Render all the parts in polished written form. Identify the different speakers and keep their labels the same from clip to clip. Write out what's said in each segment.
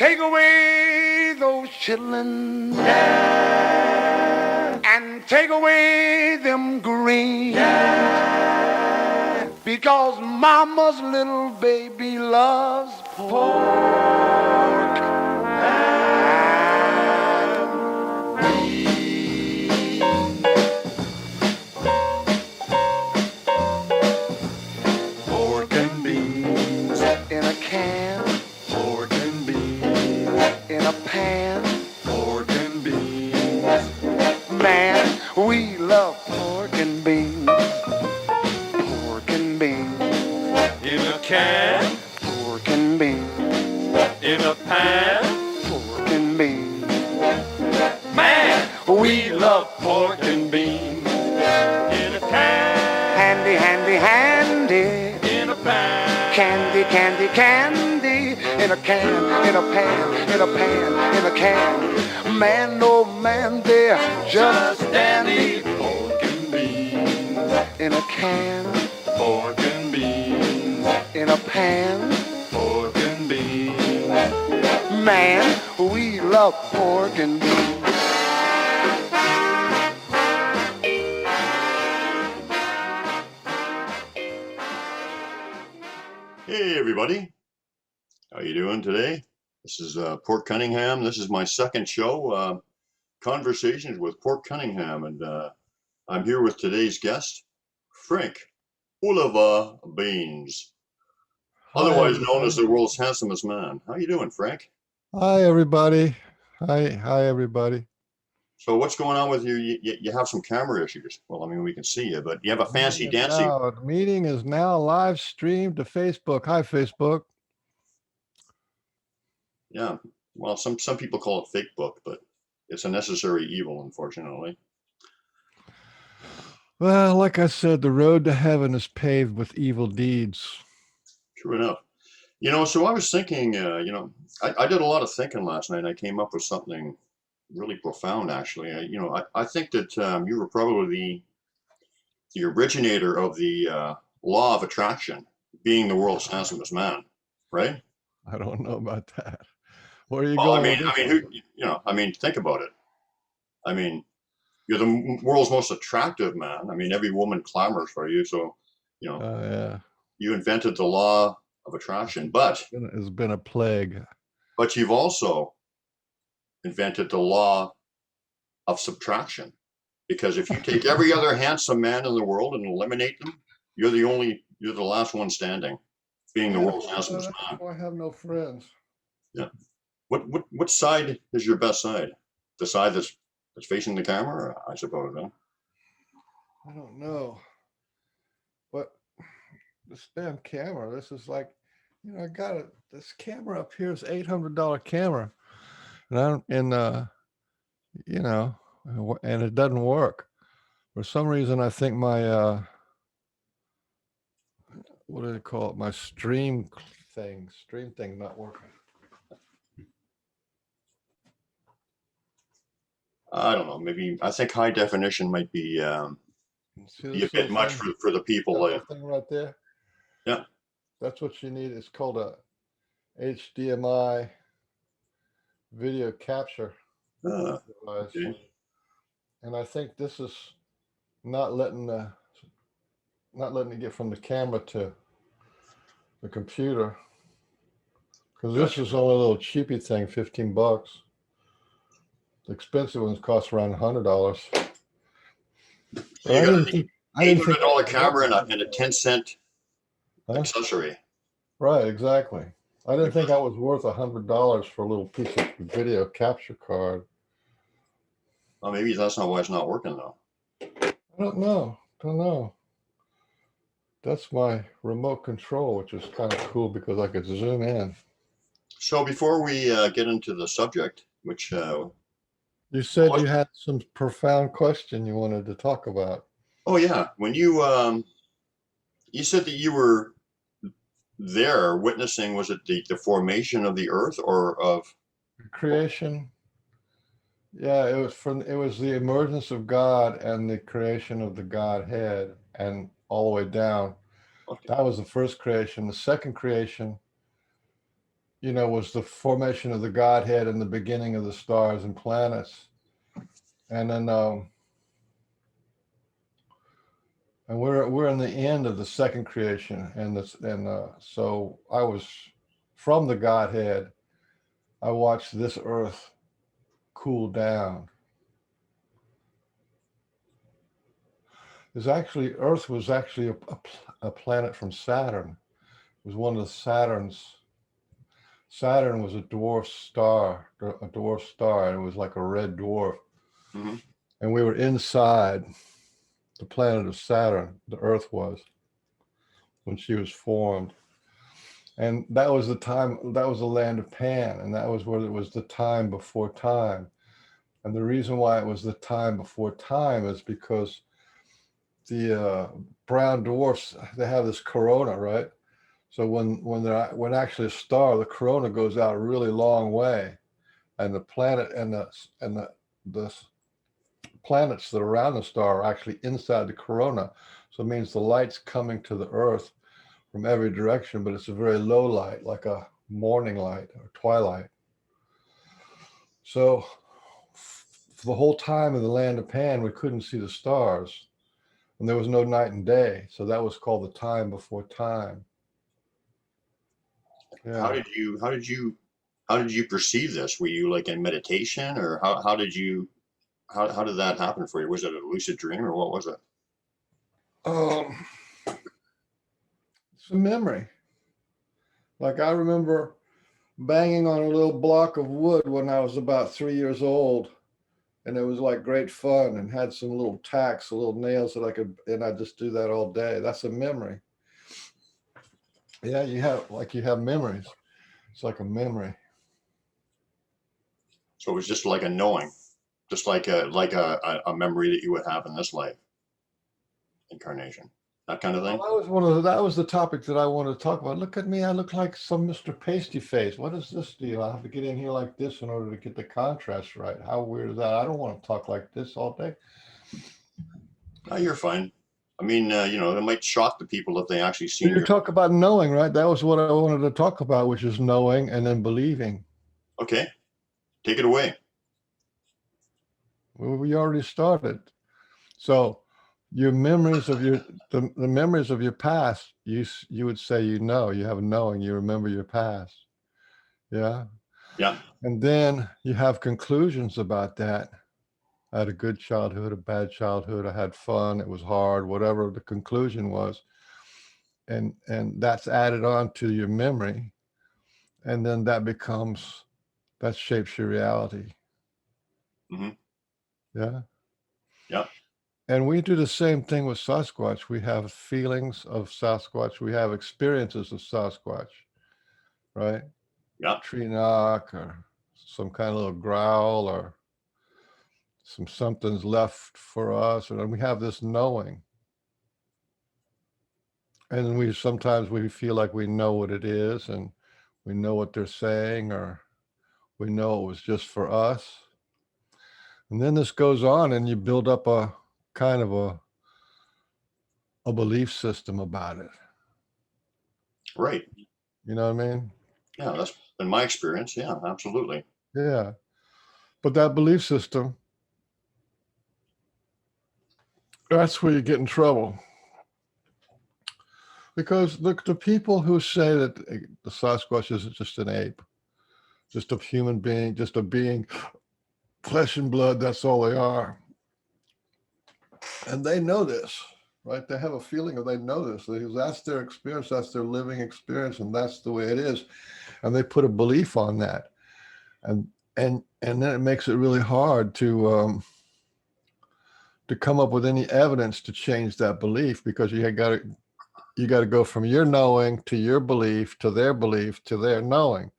Speaker 1: take away those chillin', and take away them greens, because mama's little baby loves pork. Pork and beans in a can, pork and beans in a pan, pork and beans. Man, we love pork and beans. Pork and beans in a can, pork and beans in a pan, pork and beans. Man, we love pork and beans in a can. Handy, handy, handy in a pan. Candy, candy, candy in a can, in a pan, in a pan, in a can. Man, oh man, they're just dandy. Pork and beans in a can, pork and beans in a pan, pork and beans. Man, we love pork and beans.
Speaker 2: Hey everybody, how you doing today? This is Port Cunningham. This is my second show, Conversations with Port Cunningham, and I'm here with today's guest, Frank Oliver Baines, otherwise known as the world's handsomest man. How you doing, Frank?
Speaker 3: Hi everybody. Hi everybody.
Speaker 2: So what's going on with you? You have some camera issues. Well, I mean, we can see you, but you have a fancy dancing.
Speaker 3: The meeting is now live streamed to Facebook. Hi, Facebook.
Speaker 2: Yeah, well, some people call it fake book, but it's a necessary evil, unfortunately.
Speaker 3: Well, like I said, the road to heaven is paved with evil deeds.
Speaker 2: True enough. You know, so I was thinking, I did a lot of thinking last night. I came up with something really profound, actually. I think that you were probably the originator of the law of attraction, being the world's handsomest man, right?
Speaker 3: I don't know about that. Where are you going?
Speaker 2: Think about it. I mean, you're the world's most attractive man. I mean, every woman clamors for you. So,
Speaker 3: yeah.
Speaker 2: You invented the law of attraction, but
Speaker 3: it's been a plague.
Speaker 2: But you've also invented the law of subtraction, because if you take every other handsome man in the world and eliminate them, you're the last one standing, being the world's handsomest man.
Speaker 3: I have no friends.
Speaker 2: Yeah. What side is your best side? The side that's facing the camera, I suppose, huh?
Speaker 3: I don't know. But this damn camera, this is like, I got it. This camera up here is $800 camera. And it doesn't work. For some reason, I think my, what do they call it? My stream thing not working.
Speaker 2: I don't know. Maybe I think high definition might be a bit much for the people.
Speaker 3: That thing right there.
Speaker 2: Yeah.
Speaker 3: That's what you need. It's called a HDMI video capture device. Okay. And I think this is not letting it get from the camera to the computer, because this is only a little cheapy thing, $15. The expensive ones cost around $100.
Speaker 2: So you got an $800 camera and a 10-cent accessory.
Speaker 3: Right, exactly. I didn't think I was worth $100 for a little piece of video capture card.
Speaker 2: Well, maybe that's not why it's not working, though.
Speaker 3: I don't know. That's my remote control, which is kind of cool because I could zoom in.
Speaker 2: So before we get into the subject, which
Speaker 3: you said you had some profound question you wanted to talk about.
Speaker 2: Oh yeah, when you said that you were there witnessing, was it the formation of the earth or of
Speaker 3: creation? Yeah, it was the emergence of God and the creation of the Godhead and all the way down. Okay. That was the first creation. The second creation was the formation of the Godhead and the beginning of the stars and planets. And then, and we're in the end of the second creation, so I was from the Godhead. I watched this Earth cool down. Earth was actually a planet from Saturn. It was one of the Saturns. Saturn was a dwarf star, and it was like a red dwarf.
Speaker 2: Mm-hmm.
Speaker 3: And we were inside the planet of Saturn, the Earth was, when she was formed. And that was the land of Pan, and that was where it was the time before time. And the reason why it was the time before time is because the brown dwarfs, they have this corona, right? So when actually a star, the corona goes out a really long way, and the planet and the planets that are around the star are actually inside the corona. So it means the light's coming to the Earth from every direction, but it's a very low light, like a morning light or twilight. So for the whole time in the land of Pan, we couldn't see the stars, and there was no night and day. So that was called the time before time. Yeah.
Speaker 2: How did you perceive this? Were you like in meditation, or how did that happen for you? Was it a lucid dream, or what was it?
Speaker 3: It's a memory. Like I remember banging on a little block of wood when I was about 3 years old, and it was like great fun, and had some little tacks, little nails that and I just do that all day. That's a memory. Yeah, you have memories. It's like a memory.
Speaker 2: So it was just like a knowing, just like a memory that you would have in this life incarnation, that kind of thing.
Speaker 3: Well, that was the topic that I wanted to talk about. Look at me, I look like some Mr. Pasty Face. What is this deal? I have to get in here like this in order to get the contrast right. How weird is that? I don't want to talk like this all day.
Speaker 2: No, you're fine. I mean, it might shock the people if they actually see
Speaker 3: you talk about knowing, right? That was what I wanted to talk about, which is knowing and then believing.
Speaker 2: Okay, take it away.
Speaker 3: Well, we already started. So your memories of the memories of your past, you would say, you have a knowing, you remember your past. Yeah.
Speaker 2: Yeah.
Speaker 3: And then you have conclusions about that. I had a good childhood, a bad childhood, I had fun, it was hard, whatever the conclusion was. And that's added on to your memory. And then that shapes your reality.
Speaker 2: Mm-hmm.
Speaker 3: Yeah.
Speaker 2: Yeah.
Speaker 3: And we do the same thing with Sasquatch. We have feelings of Sasquatch. We have experiences of Sasquatch, right?
Speaker 2: Yeah.
Speaker 3: Tree knock, or some kind of little growl, or something's left for us. And we have this knowing. And sometimes we feel like we know what it is, and we know what they're saying, or we know it was just for us. And then this goes on, and you build up a kind of a belief system about it.
Speaker 2: Right.
Speaker 3: You know what I mean?
Speaker 2: Yeah, that's been my experience. Yeah, absolutely.
Speaker 3: Yeah. But that belief system, that's where you get in trouble. Because the people who say that the Sasquatch is just an ape, just a human being, just a being, flesh and blood, that's all they are. And they know this, right? They have a feeling, or they know this. That's their experience, that's their living experience, and that's the way it is. And they put a belief on that. And then it makes it really hard to come up with any evidence to change that belief, because you got to go from your knowing to your belief to their knowing.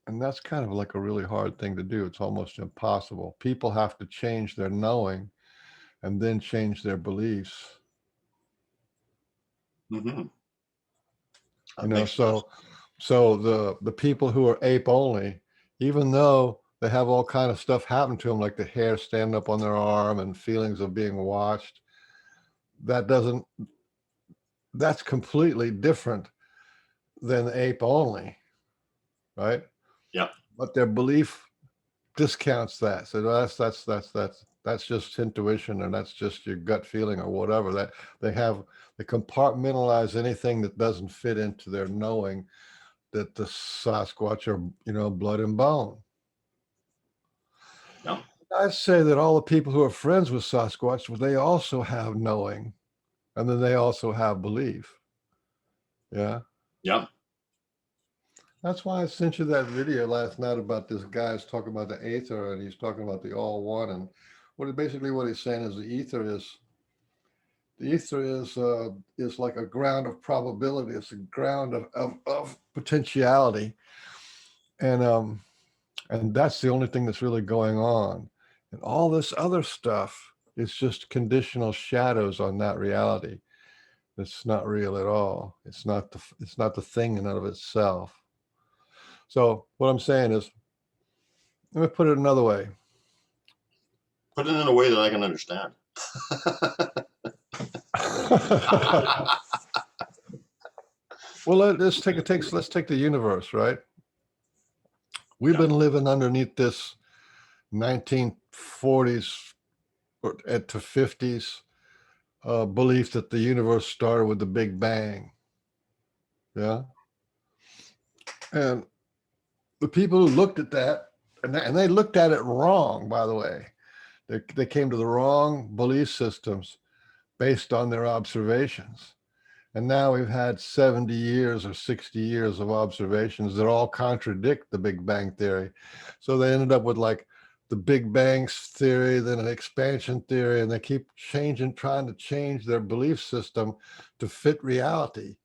Speaker 3: And that's kind of like a really hard thing to do. It's almost impossible. People have to change their knowing and then change their beliefs.
Speaker 2: Mm-hmm.
Speaker 3: So the people who are ape only, even though they have all kind of stuff happen to them, like the hair standing up on their arm and feelings of being watched, that's completely different than ape only. right?
Speaker 2: Yeah.
Speaker 3: But their belief discounts that. So that's just intuition, or that's just your gut feeling, or whatever. That they compartmentalize anything that doesn't fit into their knowing that the Sasquatch are, blood and bone.
Speaker 2: Yeah.
Speaker 3: I'd say that all the people who are friends with Sasquatch, well, they also have knowing, and then they also have belief. Yeah.
Speaker 2: Yeah.
Speaker 3: That's why I sent you that video last night about this guy's talking about the Aether, and he's talking about the all one. And basically what he's saying is the Ether is like a ground of probability. It's a ground of potentiality. And that's the only thing that's really going on. And all this other stuff is just conditional shadows on that reality. It's not real at all. It's not the thing in and of itself. So what I'm saying is, let me put it another way.
Speaker 2: Put it in a way that I can understand.
Speaker 3: Well, let's take the universe, right? We've been living underneath this 1940s to 50s belief that the universe started with the Big Bang. Yeah. And the people who looked at that, and they looked at it wrong, by the way. They came to the wrong belief systems based on their observations. And now we've had 70 years or 60 years of observations that all contradict the Big Bang theory. So they ended up with like the Big Bang theory, then an expansion theory, and they keep trying to change their belief system to fit reality.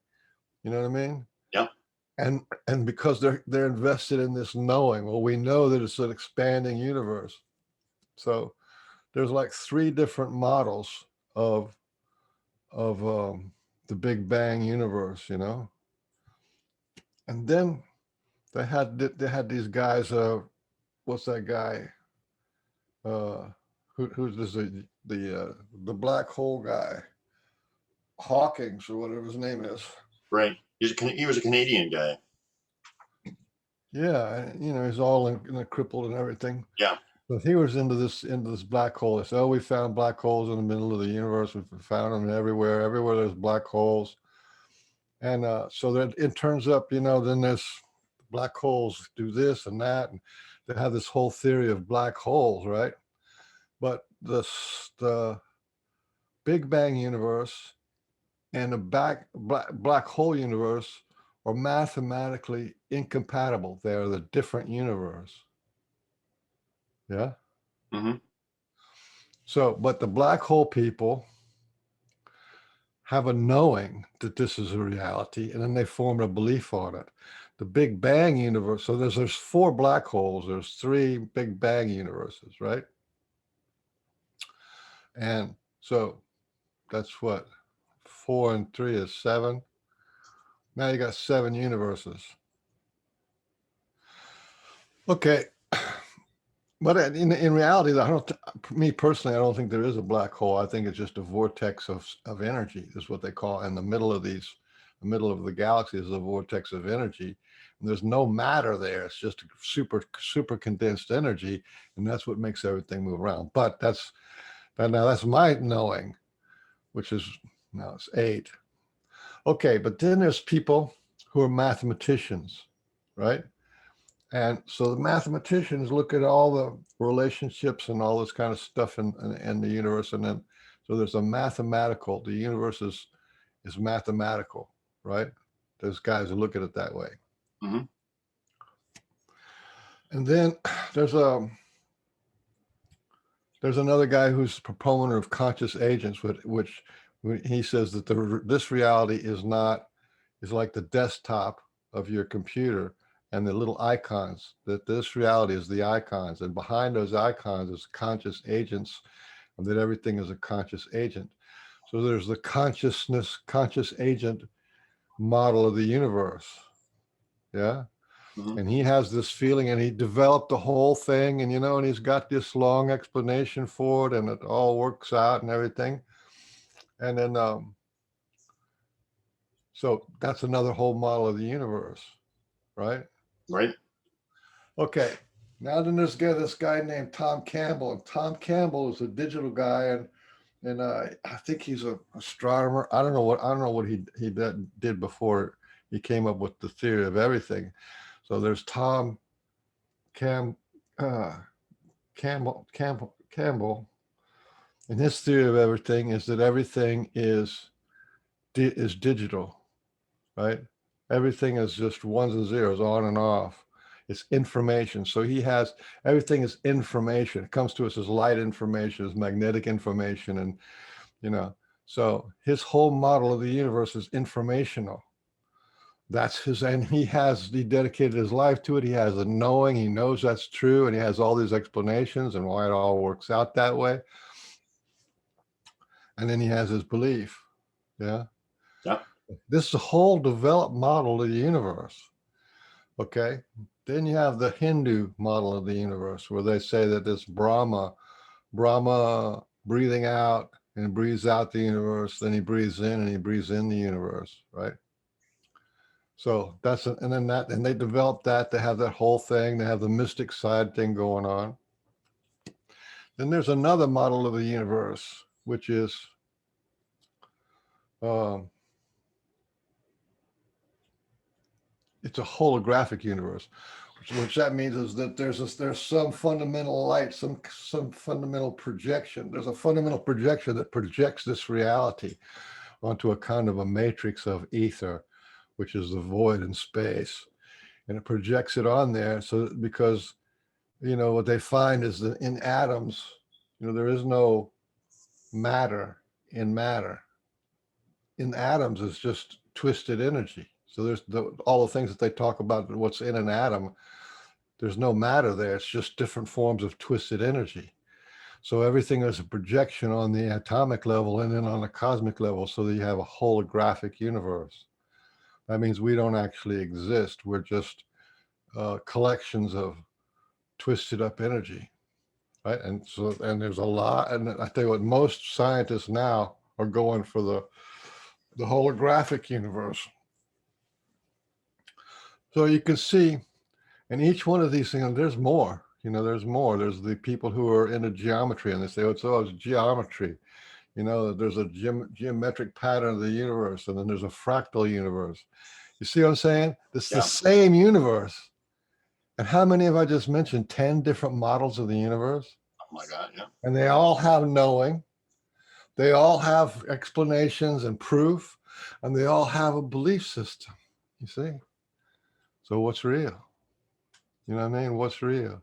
Speaker 3: You know what I mean?
Speaker 2: Yeah.
Speaker 3: And because they're invested in this knowing, well, we know that it's an expanding universe. So there's like 3 different models of the Big Bang universe, And then they had these guys. What's that guy? Who's this? The black hole guy, Hawkins or whatever his name is.
Speaker 2: Right. He was a Canadian guy.
Speaker 3: Yeah, he's all crippled and everything.
Speaker 2: Yeah.
Speaker 3: But he was into this black hole. They said, "Oh, we found black holes in the middle of the universe. We found them everywhere. Everywhere there's black holes." And so that it turns up, then there's black holes do this and that, and they have this whole theory of black holes, right? But the Big Bang universe and the black hole universe are mathematically incompatible. They are the different universe. Yeah.
Speaker 2: Mm-hmm.
Speaker 3: So, but the black hole people have a knowing that this is a reality, and then they form a belief on it. The Big Bang universe, so there's 4 black holes, there's 3 Big Bang universes, right? And so that's what 4 and 3 is 7. Now you got 7 universes. Okay. But in reality, me personally, I don't think there is a black hole. I think it's just a vortex of energy, is what they call in the middle of the galaxy is a vortex of energy. And there's no matter there. It's just super condensed energy, and that's what makes everything move around. But that's my knowing, which is now it's 8. Okay, but then there's people who are mathematicians, right? And so the mathematicians look at all the relationships and all this kind of stuff in the universe, and then so there's the universe is mathematical, right? Those guys who look at it that way.
Speaker 2: Mm-hmm.
Speaker 3: And then there's another guy who's a proponent of conscious agents, which he says that this reality is like the desktop of your computer. And the little icons, that this reality is the icons, and behind those icons is conscious agents, and that everything is a conscious agent. So there's the conscious agent model of the universe. Yeah.
Speaker 2: Mm-hmm.
Speaker 3: And he has this feeling, and he developed the whole thing, and and he's got this long explanation for it, and it all works out and everything. And then so that's another whole model of the universe, right?
Speaker 2: Right.
Speaker 3: Okay. Now then there's this guy named Tom Campbell, and Tom Campbell is a digital guy, and I think he's an astronomer. I don't know what he did before he came up with the theory of everything. So there's Tom Campbell, and his theory of everything is that everything is digital, right? Everything is just ones and zeros, on and off. It's information. So he has everything is information. It comes to us as light information, as magnetic information, and so his whole model of the universe is informational. That's his, and he dedicated his life to it. He has a knowing, he knows that's true, and he has all these explanations and why it all works out that way. And then he has his belief. Yeah. This is a whole developed model of the universe. Okay. Then you have the Hindu model of the universe, where they say that it's Brahma breathing out and breathes out the universe, then he breathes in and he breathes in the universe, right? So and they developed that. They have that whole thing. They have the mystic side thing going on. Then there's another model of the universe, which is it's a holographic universe, which that means is that there's some fundamental light, some fundamental projection. There's a fundamental projection that projects this reality onto a kind of a matrix of ether, which is the void in space, and it projects it on there. So because what they find is that in atoms, there is no matter in matter. In atoms is just twisted energy. So there's all the things that they talk about, what's in an atom, there's no matter there. It's just different forms of twisted energy. So everything is a projection on the atomic level and then on the cosmic level, so that you have a holographic universe. That means we don't actually exist. We're just collections of twisted up energy, right? And there's a lot. And I tell you what, most scientists now are going for the holographic universe. So you can see in each one of these things, there's more. There's more. There's the people who are into geometry, and they say, it's geometry. There's a geometric pattern of the universe, and then there's a fractal universe. You see what I'm saying? It's the same universe. And how many have I just mentioned? 10 different models of the universe.
Speaker 2: Oh my God, yeah.
Speaker 3: And they all have knowing. They all have explanations and proof, and they all have a belief system. You see? So what's real? You know what I mean? What's real?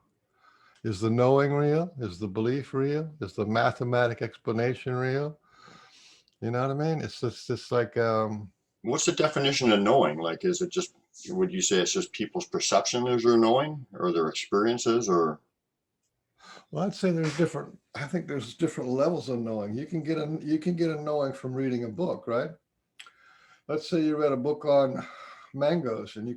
Speaker 3: Is the knowing real? Is the belief real? Is the mathematic explanation real? You know what I mean? It's just like
Speaker 2: what's the definition of knowing? Like, is it just, would you say it's just people's perception as their knowing, or their experiences, or?
Speaker 3: Well, I'd say I think there's different levels of knowing. You can get a knowing from reading a book, right? Let's say you read a book on mangoes, and you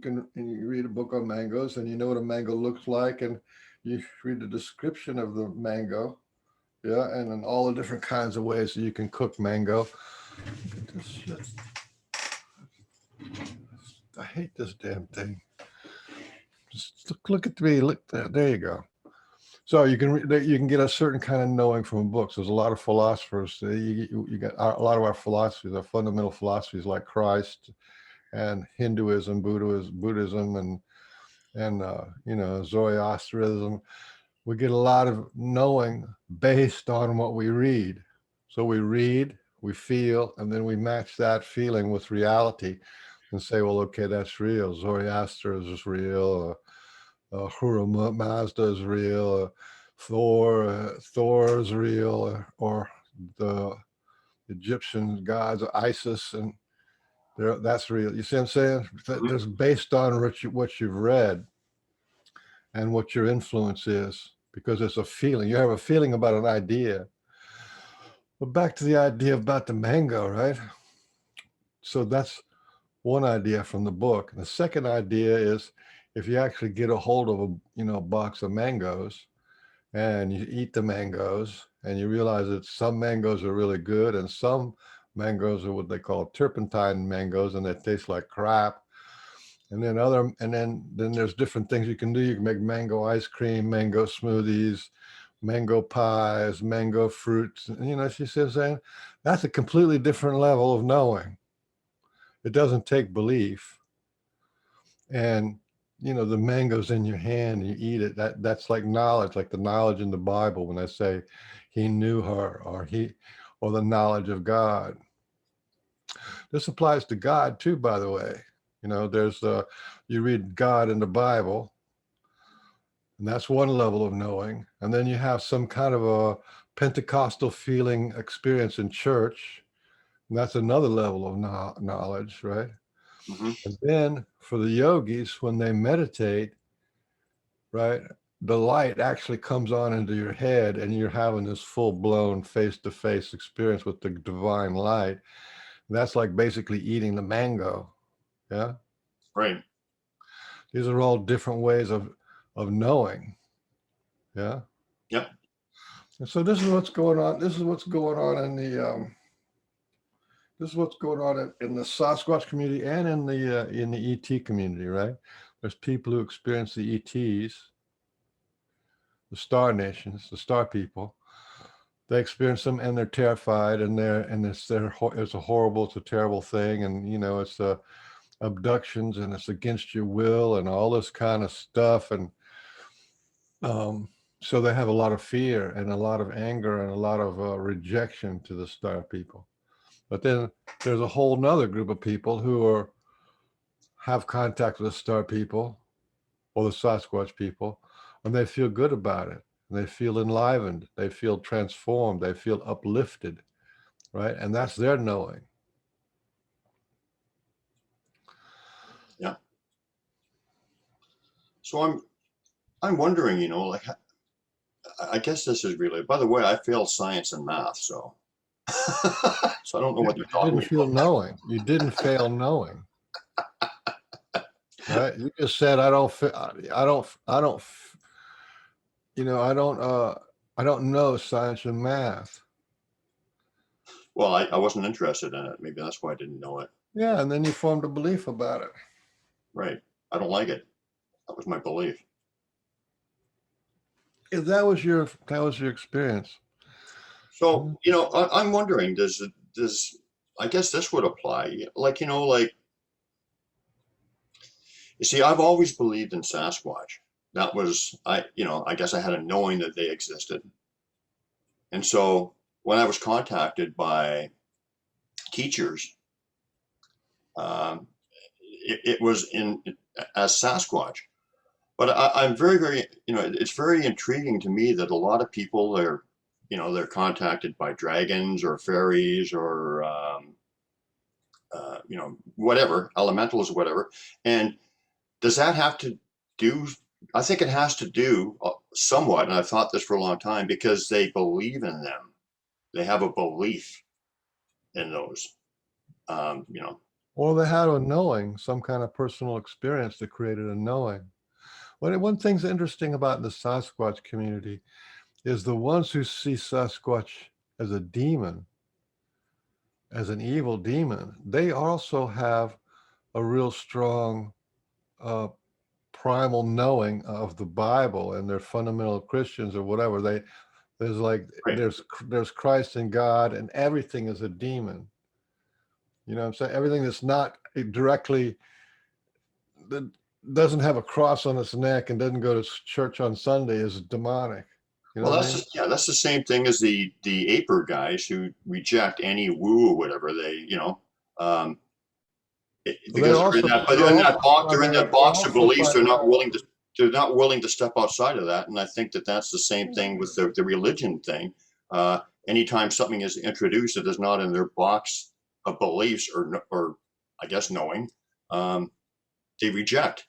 Speaker 3: read a book on mangoes, and you know what a mango looks like, and you read the description of the mango, yeah, and then all the different kinds of ways that you can cook mango. I hate this damn thing. Just look at me. Look there. There you go. So you can get a certain kind of knowing from books. There's a lot of philosophers. You got a lot of our philosophies, our fundamental philosophies, like Christ and Hinduism, Buddhism, and Zoroastrianism. We get a lot of knowing based on what we read. So we read, we feel, and then we match that feeling with reality and say, well, okay, that's real. Zoroaster is real. Ahura Mazda is real. Thor is real, or the Egyptian gods, Isis, and that's real. You see what I'm saying? There's based on what you've read and what your influence is, because it's a feeling. You have a feeling about an idea. But back to the idea about the mango, right? So that's one idea from the book. And the second idea is, if you actually get a hold of a box of mangoes and you eat the mangoes, and you realize that some mangoes are really good and some mangoes are what they call turpentine mangoes, and they taste like crap. And then there's different things you can do. You can make mango ice cream, mango smoothies, mango pies, mango fruits. She says, saying that's a completely different level of knowing. It doesn't take belief. And the mango's in your hand and you eat it. That's like knowledge, like the knowledge in the Bible when they say he knew her, or the knowledge of God. This applies to God too, by the way. There's you read God in the Bible, and that's one level of knowing. And then you have some kind of a Pentecostal feeling experience in church, and that's another level of knowledge, right?
Speaker 2: Mm-hmm.
Speaker 3: And then for the yogis, when they meditate, right, the light actually comes on into your head, and you're having this full-blown face-to-face experience with the divine light. That's like basically eating the mango. Yeah.
Speaker 2: Right.
Speaker 3: These are all different ways of knowing. Yeah.
Speaker 2: Yep.
Speaker 3: And so this is what's going on. This is what's going on in the Sasquatch community and in the ET community, right? There's people who experience the ETs, the star nations, the star people. They experience them and they're terrified, and it's a horrible, it's a terrible thing, and it's abductions, and it's against your will and all this kind of stuff, and so they have a lot of fear and a lot of anger and a lot of rejection to the star people. But then there's a whole nother group of people who have contact with the star people or the Sasquatch people, and they feel good about it. And they feel enlivened. They feel transformed. They feel uplifted, right? And that's their knowing.
Speaker 2: Yeah. So I'm wondering, like, I guess this is really, by the way, I failed science and math, so so I don't know what you're talking
Speaker 3: You didn't feel
Speaker 2: about.
Speaker 3: knowing. You didn't fail knowing. Right? You just said, I don't know science and math.
Speaker 2: Well, I wasn't interested in it. Maybe that's why I didn't know it.
Speaker 3: Yeah, and then you formed a belief about it.
Speaker 2: Right. I don't like it. That was my belief.
Speaker 3: If that was your experience.
Speaker 2: So, I'm wondering, does I guess this would apply, like, you see, I've always believed in Sasquatch. That was, I guess I had a knowing that they existed. And so when I was contacted by teachers, it was as Sasquatch. But I'm very, very, it's very intriguing to me that a lot of people they're contacted by dragons or fairies or, whatever, elementals or whatever. And does that have to do, I think it has to do somewhat, and I've thought this for a long time, because they believe in them. They have a belief in those,
Speaker 3: Or they had a knowing, some kind of personal experience that created a knowing. One thing's interesting about the Sasquatch community is the ones who see Sasquatch as a demon, as an evil demon, they also have a real strong primal knowing of the Bible, and they're fundamental Christians or whatever. There's like,
Speaker 2: right.
Speaker 3: there's Christ and God, and everything is a demon. You know what I'm saying? Everything that's not directly, that doesn't have a cross on its neck and doesn't go to church on Sunday is demonic. You know
Speaker 2: Well,
Speaker 3: what I mean?
Speaker 2: that's the same thing as the Aether guys who reject any woo or whatever um, because they're in that box of beliefs. They're not willing to step outside of that. And I think that that's the same thing with the religion thing. Anytime something is introduced that is not in their box of beliefs or I guess knowing, they reject.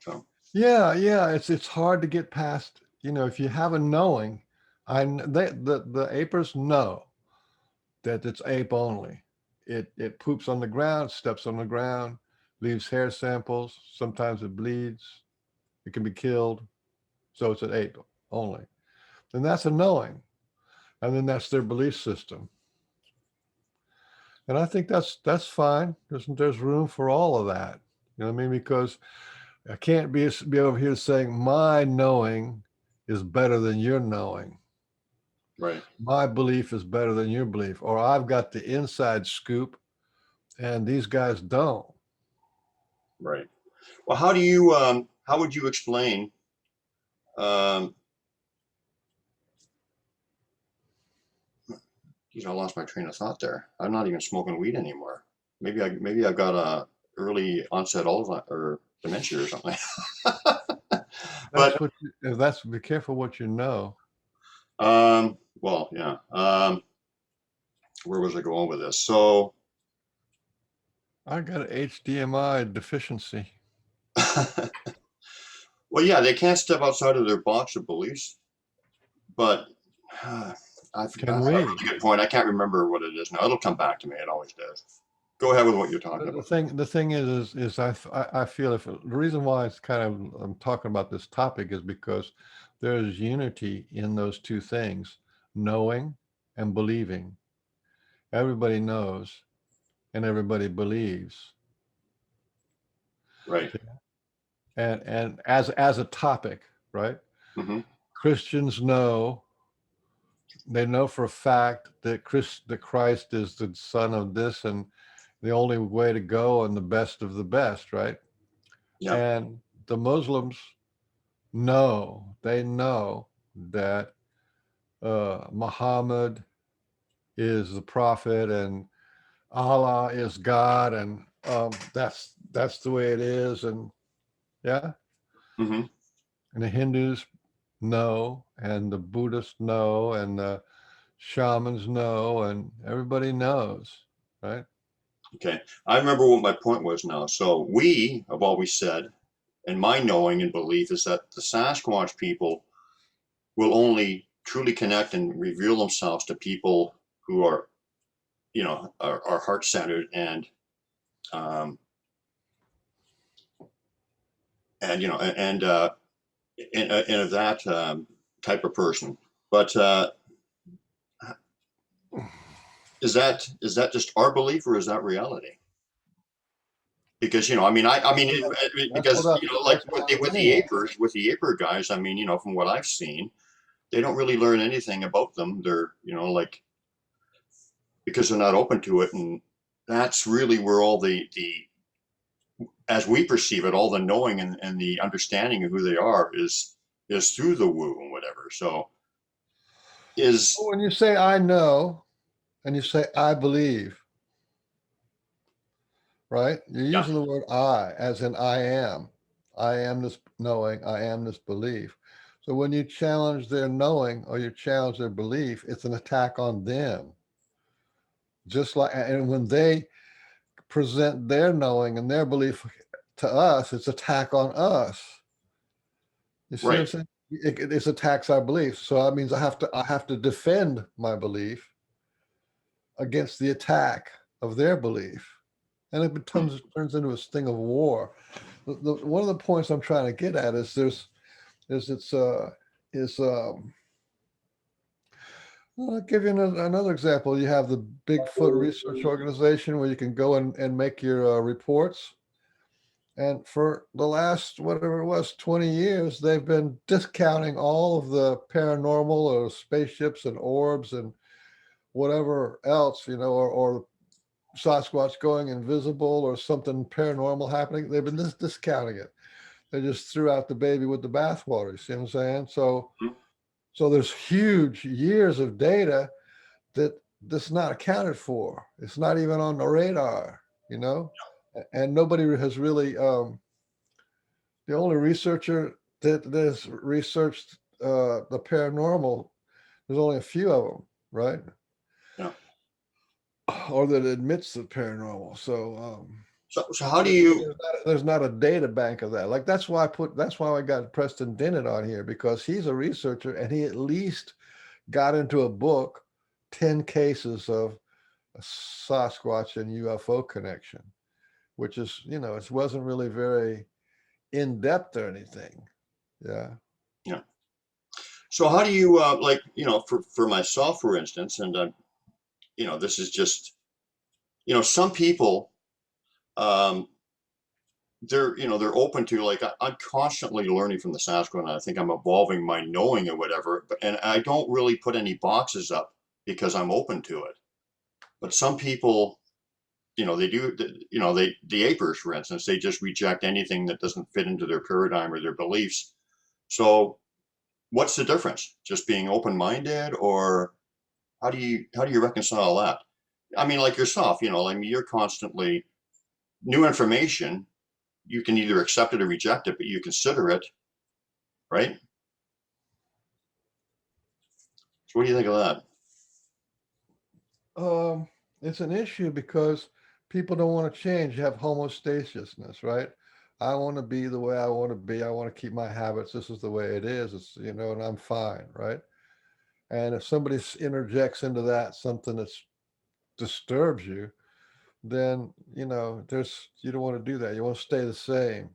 Speaker 2: So.
Speaker 3: Yeah, it's hard to get past. If you have a knowing, the apers know that it's ape only. It poops on the ground, steps on the ground, leaves hair samples. Sometimes it bleeds. It can be killed. So it's an ape only. And that's a knowing. And then that's their belief system. And I think that's fine. There's room for all of that. You know what I mean? Because I can't be over here saying my knowing is better than your knowing.
Speaker 2: Right.
Speaker 3: My belief is better than your belief, or I've got the inside scoop and these guys don't.
Speaker 2: Right. Well, how would you explain, um, geez, I lost my train of thought there. I'm not even smoking weed anymore. Maybe I've got a early onset Alzheimer's or dementia or something.
Speaker 3: That's
Speaker 2: But
Speaker 3: what if that's be careful what you know.
Speaker 2: well, yeah. Where was I going with this? So,
Speaker 3: I got an HDMI deficiency.
Speaker 2: well, yeah, they can't step outside of their box of beliefs. But I've
Speaker 3: Can
Speaker 2: got a
Speaker 3: we?
Speaker 2: really good point. I can't remember what it is now. It'll come back to me. It always does. Go ahead with what you're talking
Speaker 3: The
Speaker 2: about.
Speaker 3: thing is I feel if the reason why it's kind of I'm talking about this topic is because there's unity in those two things, knowing and believing. Everybody knows and everybody believes.
Speaker 2: Right.
Speaker 3: And as a topic, right?
Speaker 2: Mm-hmm.
Speaker 3: Christians know, they know for a fact that Christ is the son of this and the only way to go and the best of the best, right?
Speaker 2: Yeah.
Speaker 3: And the Muslims know, they know that Muhammad is the prophet and Allah is God, and that's the way it is, and yeah.
Speaker 2: Mm-hmm.
Speaker 3: And the Hindus know, and the Buddhists know, and the shamans know, and everybody knows, right?
Speaker 2: Okay. I remember what my point was now. So we have always said, and my knowing and belief is that the Sasquatch people will only truly connect and reveal themselves to people who are, are heart centered um, and and of that type of person. But is that just our belief or is that reality? Because
Speaker 3: That's
Speaker 2: because
Speaker 3: what
Speaker 2: like
Speaker 3: that's what I'm
Speaker 2: with
Speaker 3: getting
Speaker 2: the
Speaker 3: at.
Speaker 2: Aper guys, I mean, from what I've seen, they don't really learn anything about them. They're like, because they're not open to it, and that's really where all the as we perceive it, all the knowing and the understanding of who they are is through the woo and whatever. So is
Speaker 3: When you say I know and you say I believe, right? You're
Speaker 2: yeah.
Speaker 3: using the word I as in I am. I am this knowing, I am this belief. So when you challenge their knowing or you challenge their belief, it's an attack on them. Just like, and when they present their knowing and their belief to us, it's attack on us. You see what I'm
Speaker 2: Right.
Speaker 3: saying? It attacks our beliefs. So that means I have to defend my belief against the attack of their belief. And it
Speaker 2: Hmm.
Speaker 3: turns into a thing of war. One of the points I'm trying to get at is is I'll give you another example. You have the Bigfoot Research Organization where you can go and make your reports. And for the last, whatever it was, 20 years, they've been discounting all of the paranormal or spaceships and orbs and whatever else, or Sasquatch going invisible or something paranormal happening. They've been discounting it. They just threw out the baby with the bathwater. You see what I'm saying? So there's huge years of data that's not accounted for. It's not even on the radar, and nobody has really. The only researcher that has researched the paranormal, there's only a few of them, right?
Speaker 2: Yeah.
Speaker 3: Or that admits the paranormal. So
Speaker 2: So how do you?
Speaker 3: there's not a data bank of that. Like that's why I got Preston Dennett on here, because he's a researcher and he at least got into a book 10 cases of a Sasquatch and UFO connection, which is, it wasn't really very in depth or anything. Yeah.
Speaker 2: Yeah. So how do you for myself, for instance, and this is just some people, they're open to, like, I'm constantly learning from the Sasquatch, and I think I'm evolving my knowing or whatever, and I don't really put any boxes up because I'm open to it. But some people, they do, the apers, for instance, they just reject anything that doesn't fit into their paradigm or their beliefs. So what's the difference? Just being open-minded, or how do you reconcile that? I mean, like yourself, you're constantly new information. You can either accept it or reject it, but you consider it, right? So what do you think of that?
Speaker 3: It's an issue because people don't want to change. You have homostasiousness, right? I want to be the way I want to be. I want to keep my habits. This is the way it is. It's, and I'm fine, right? And if somebody interjects into that something that disturbs you, then, you don't want to do that. You want to stay the same.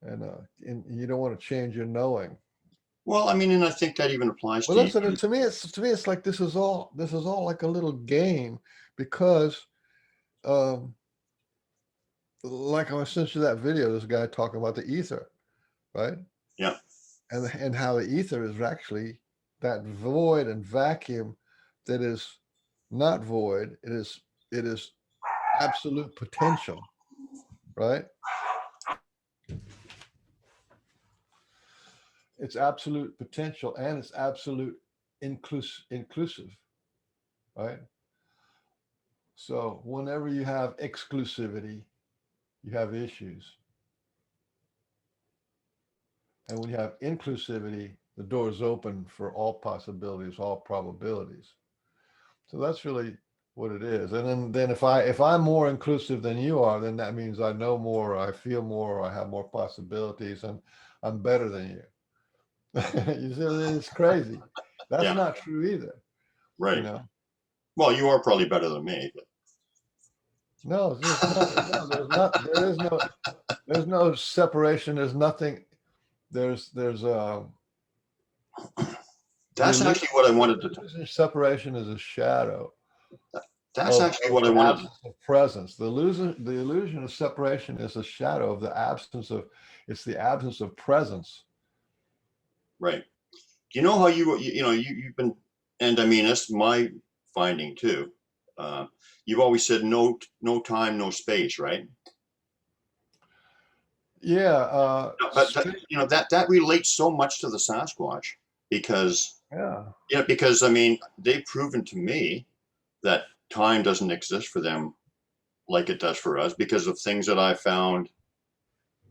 Speaker 3: And you don't want to change your knowing.
Speaker 2: Well, I mean, and I think that even applies
Speaker 3: Well,
Speaker 2: to you.
Speaker 3: listen, to me, it's like this is all like a little game because, um, like I sent you that video, this guy talking about the ether, right?
Speaker 2: Yeah.
Speaker 3: And how the ether is actually that void and vacuum that is not void. It is absolute potential, right? It's absolute potential and it's absolute inclusive, right? So whenever you have exclusivity, you have issues. And when you have inclusivity, the door is open for all possibilities, all probabilities. So that's really what it is. And then if I'm more inclusive than you are, then that means I know more, I feel more, I have more possibilities, and I'm better than you. You see, it's crazy. That's
Speaker 2: Yeah.
Speaker 3: not true either.
Speaker 2: Right. Well, you are probably better than me. But...
Speaker 3: No, there's no separation. There's nothing. There's
Speaker 2: That's actually what I wanted to.
Speaker 3: Separation is a shadow.
Speaker 2: That's actually what I wanted to.
Speaker 3: Of presence. The illusion of separation is a shadow of the absence of. It's the absence of presence.
Speaker 2: Right. You know how you've been, and I mean that's my finding too. You've always said no time, no space, right?
Speaker 3: Yeah.
Speaker 2: But that relates so much to the Sasquatch because because I mean they've proven to me that time doesn't exist for them like it does for us because of things that I found,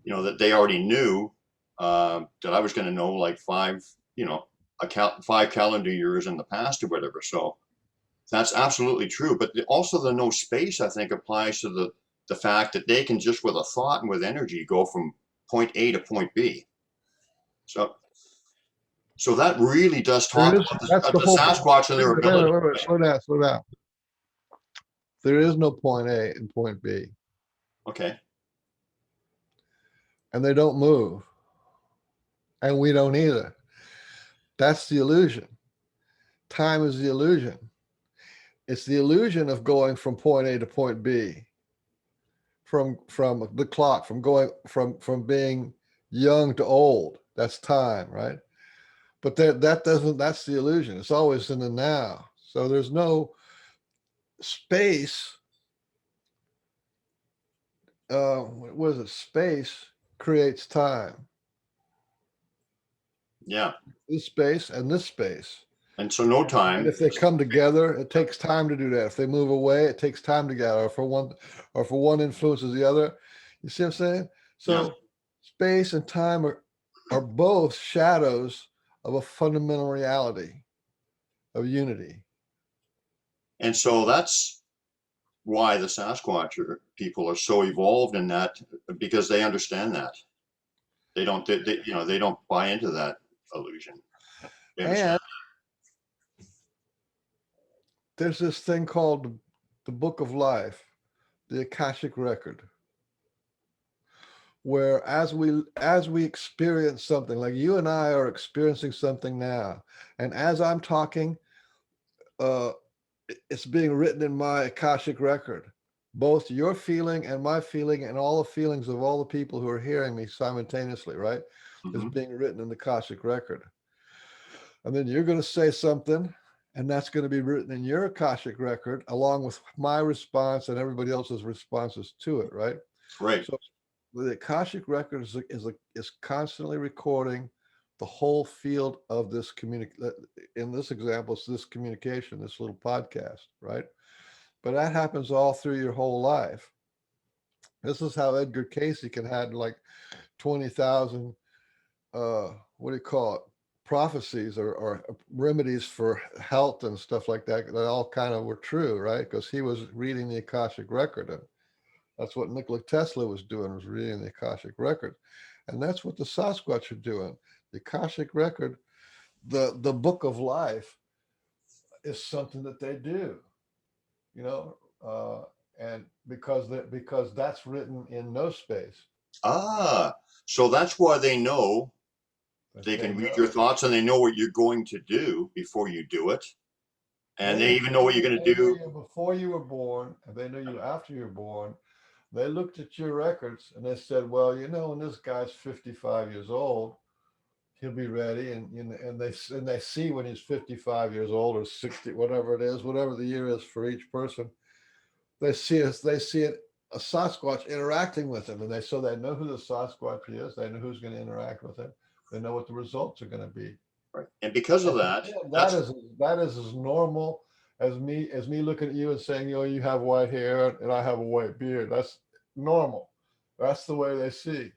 Speaker 2: that they already knew, that I was going to know like 5 calendar years in the past or whatever. So that's absolutely true. But also the no space, I think, applies to the fact that they can just with a thought and with energy go from point A to point B. So that really does talk about the Sasquatch and their ability.
Speaker 3: Wait, slow down. There is no point A and point B.
Speaker 2: Okay.
Speaker 3: And they don't move. And we don't either. That's the illusion. Time is the illusion. It's the illusion of going from point A to point B. From the clock, from going from being young to old. That's time, right? But that's the illusion. It's always in the now. So there's no space. What is it? Space creates time.
Speaker 2: Yeah.
Speaker 3: This space and this space.
Speaker 2: And so no time.
Speaker 3: And if they come together, it takes time to do that. If they move away, it takes time to gather. Or for one influences the other. You see what I'm saying? So space and time are both shadows of a fundamental reality of unity.
Speaker 2: And so that's why the Sasquatch people are so evolved in that, because they understand that. They don't buy into that illusion.
Speaker 3: And there's this thing called the Book of Life, the Akashic Record, where as we experience something, like you and I are experiencing something now, and as I'm talking, it's being written in my Akashic record. Both your feeling and my feeling and all the feelings of all the people who are hearing me simultaneously, right, is being written in the Akashic record. And then you're going to say something, and that's going to be written in your Akashic record, along with my response and everybody else's responses to it, right?
Speaker 2: Right.
Speaker 3: So the Akashic record is constantly recording the whole field of this in this example, it's this communication, this little podcast, right? But that happens all through your whole life. This is how Edgar Cayce can have like 20,000 what do you call it, prophecies or remedies for health and stuff like that all kind of were true, right? Because he was reading the Akashic record, and that's what Nikola Tesla was doing, was reading the Akashic record. And that's what the Sasquatch are doing. The Akashic record, the book of life, is something that they do, you know, and because that's written in no space.
Speaker 2: Ah, so that's why they know they can read your thoughts, and they know what you're going to do before you do it. And they even know what you're going to do
Speaker 3: before you were born, and they knew you after you were born. They looked at your records and they said, well, you know, when this guy's 55 years old, he'll be ready. And they see when he's 55 years old or 60, whatever it is, whatever the year is for each person, they see it, a Sasquatch interacting with him. And they know who the Sasquatch is. They know who's going to interact with him. They know what the results are going to be.
Speaker 2: right. And because of that,
Speaker 3: that is as normal as me looking at you and saying, you know, you have white hair and I have a white beard. That's normal. That's the way they see.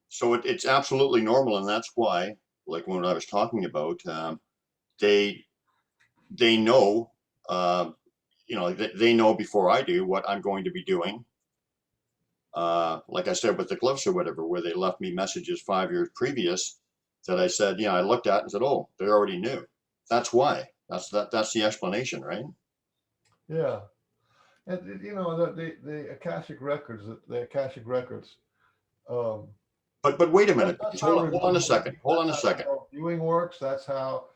Speaker 2: So it's absolutely normal, and that's why, like when I was talking about, they know, you know, they know before I do what I'm going to be doing. Like I said with the gloves or whatever, where they left me messages 5 years previous that I said, I looked at and said, oh, they already knew. That's why. That's the explanation, right?
Speaker 3: Yeah. And you know, the Akashic records,
Speaker 2: but wait a minute. Hold on a second. Hold on a second.
Speaker 3: Viewing works. That's how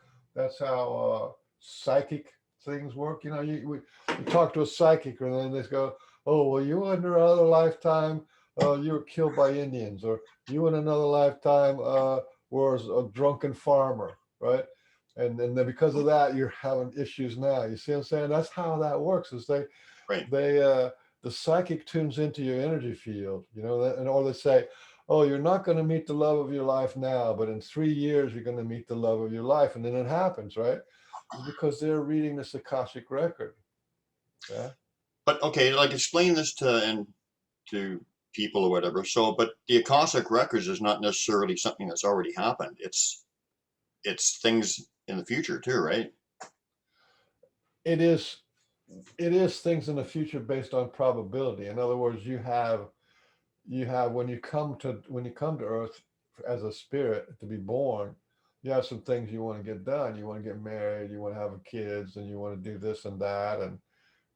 Speaker 3: psychic things work. You know, we talk to a psychic, and then they go, "Oh, well, you in another lifetime, you were killed by Indians, or you in another lifetime was a drunken farmer, right?" And then because of that, you're having issues now. You see what I'm saying? That's how that works. Is the psychic tunes into your energy field, you know, or they say, oh, you're not going to meet the love of your life now, but in 3 years, you're going to meet the love of your life. And then it happens, right? It's because they're reading this Akashic record. Yeah.
Speaker 2: But okay, like explain this to people or whatever. So, but the Akashic records is not necessarily something that's already happened. It's things in the future too, right?
Speaker 3: It is things in the future based on probability. In other words, you have when you come to Earth as a spirit to be born, you have some things you want to get done. You want to get married, you want to have kids, and you want to do this and that, and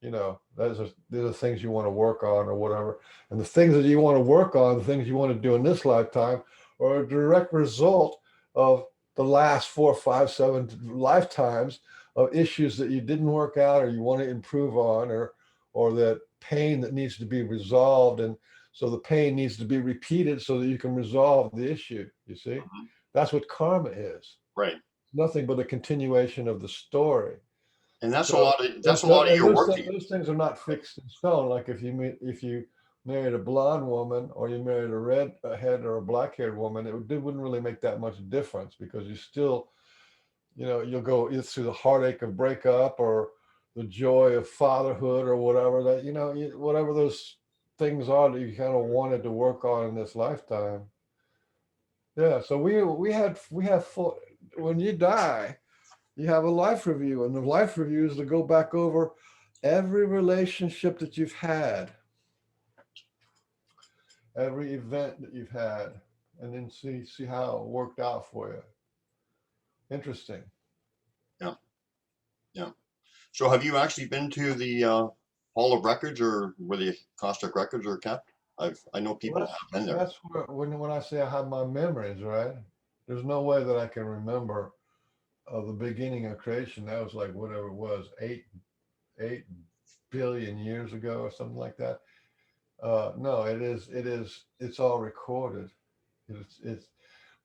Speaker 3: you know, these are things you want to work on or whatever. And the things that you want to work on, the things you want to do in this lifetime, are a direct result of the last 4, 5, 7 lifetimes of issues that you didn't work out or you want to improve on, or that pain that needs to be resolved. And so the pain needs to be repeated so that you can resolve the issue. You see, that's what karma is.
Speaker 2: Right.
Speaker 3: Nothing but a continuation of the story.
Speaker 2: And that's a lot of your work.
Speaker 3: Those things are not fixed in stone. Like if you married a blonde woman or you married a redhead or a black-haired woman, it wouldn't really make that much difference, because you still, you know, you'll go either through the heartache of breakup or the joy of fatherhood or whatever that, you know, whatever those things are that you kind of wanted to work on in this lifetime. Yeah. So we have full, when you die, you have a life review, and the life review is to go back over every relationship that you've had, every event that you've had, and then see how it worked out for you. Interesting.
Speaker 2: Yeah. Yeah. So have you actually been to the Hall of Records, or where the Caustic records are kept? I know people have been there.
Speaker 3: That's when I say I have my memories, right? There's no way that I can remember the beginning of creation. That was like whatever it was, 8 8 billion years ago or something like that. No, it's all recorded. It's,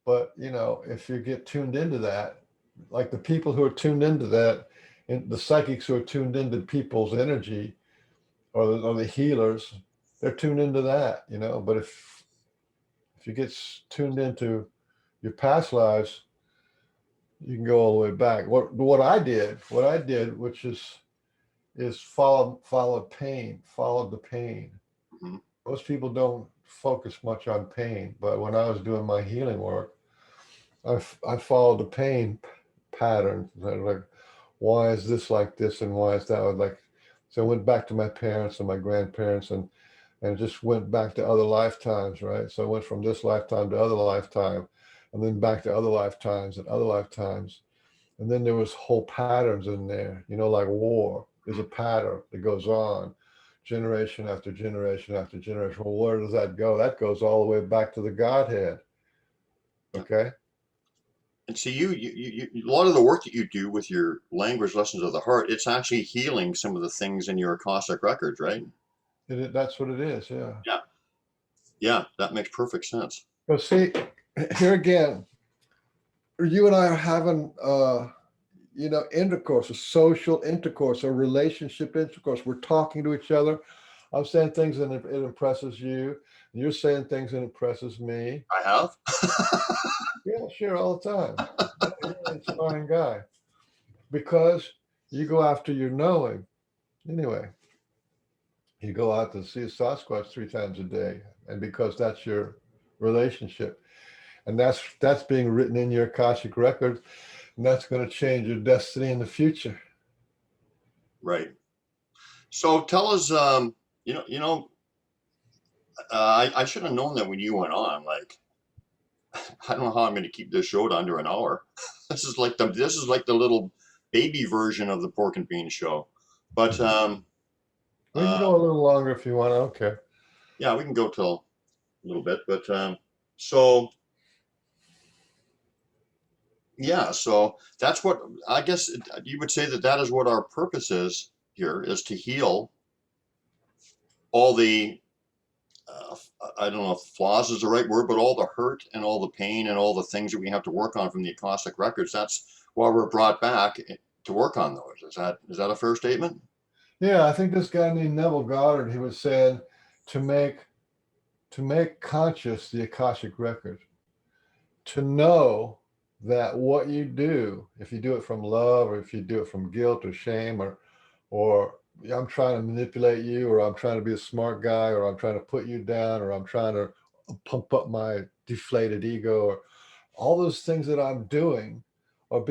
Speaker 3: but you know, if you get tuned into that, like the people who are tuned into that, and the psychics who are tuned into people's energy, or the healers, they're tuned into that, you know. But if you get tuned into your past lives, you can go all the way back. What I did, which is followed pain, followed the pain.
Speaker 2: Mhm.
Speaker 3: Most people don't focus much on pain, but when I was doing my healing work, I followed the pain pattern. Like, why is this like this, and why is that like? So I went back to my parents and my grandparents, and just went back to other lifetimes, right? So I went from this lifetime to other lifetime, and then back to other lifetimes and other lifetimes. And then there was whole patterns in there, you know, like war is a pattern that goes on generation after generation after generation. Well, where does that go? That goes all the way back to the Godhead. Okay.
Speaker 2: And so a lot of the work that you do with your language lessons of the heart, it's actually healing some of the things in your Akashic records, right?
Speaker 3: That's what it is. Yeah.
Speaker 2: Yeah. Yeah, that makes perfect sense.
Speaker 3: But see, here again, you and I are having, you know, intercourse, a social intercourse, a relationship intercourse. We're talking to each other. I'm saying things and it impresses you. And you're saying things and it impresses me.
Speaker 2: I have.
Speaker 3: Yeah, sure, all the time. You're an inspiring guy because you go after your knowing. Anyway, you go out to see a Sasquatch 3 times a day, and because that's your relationship, and that's being written in your Akashic record, and that's going to change your destiny in the future.
Speaker 2: Right. So tell us, I should have known that when you went on. Like, I don't know how I'm going to keep this show to under an hour. This is like the little baby version of the Pork and Bean show. But
Speaker 3: We can go a little longer if you want. I don't care.
Speaker 2: yeah, we can go till a little bit. But so yeah, so that's what I guess you would say that is what our purpose is here, is to heal all the I don't know if flaws is the right word, but all the hurt and all the pain and all the things that we have to work on from the Akashic records. That's why we're brought back to work on those. Is that a fair statement?
Speaker 3: Yeah, I think this guy named Neville Goddard, he was saying to make conscious the Akashic record, to know that what you do, if you do it from love, or if you do it from guilt or shame, or I'm trying to manipulate you, or I'm trying to be a smart guy, or I'm trying to put you down, or I'm trying to pump up my deflated ego, or all those things that I'm doing are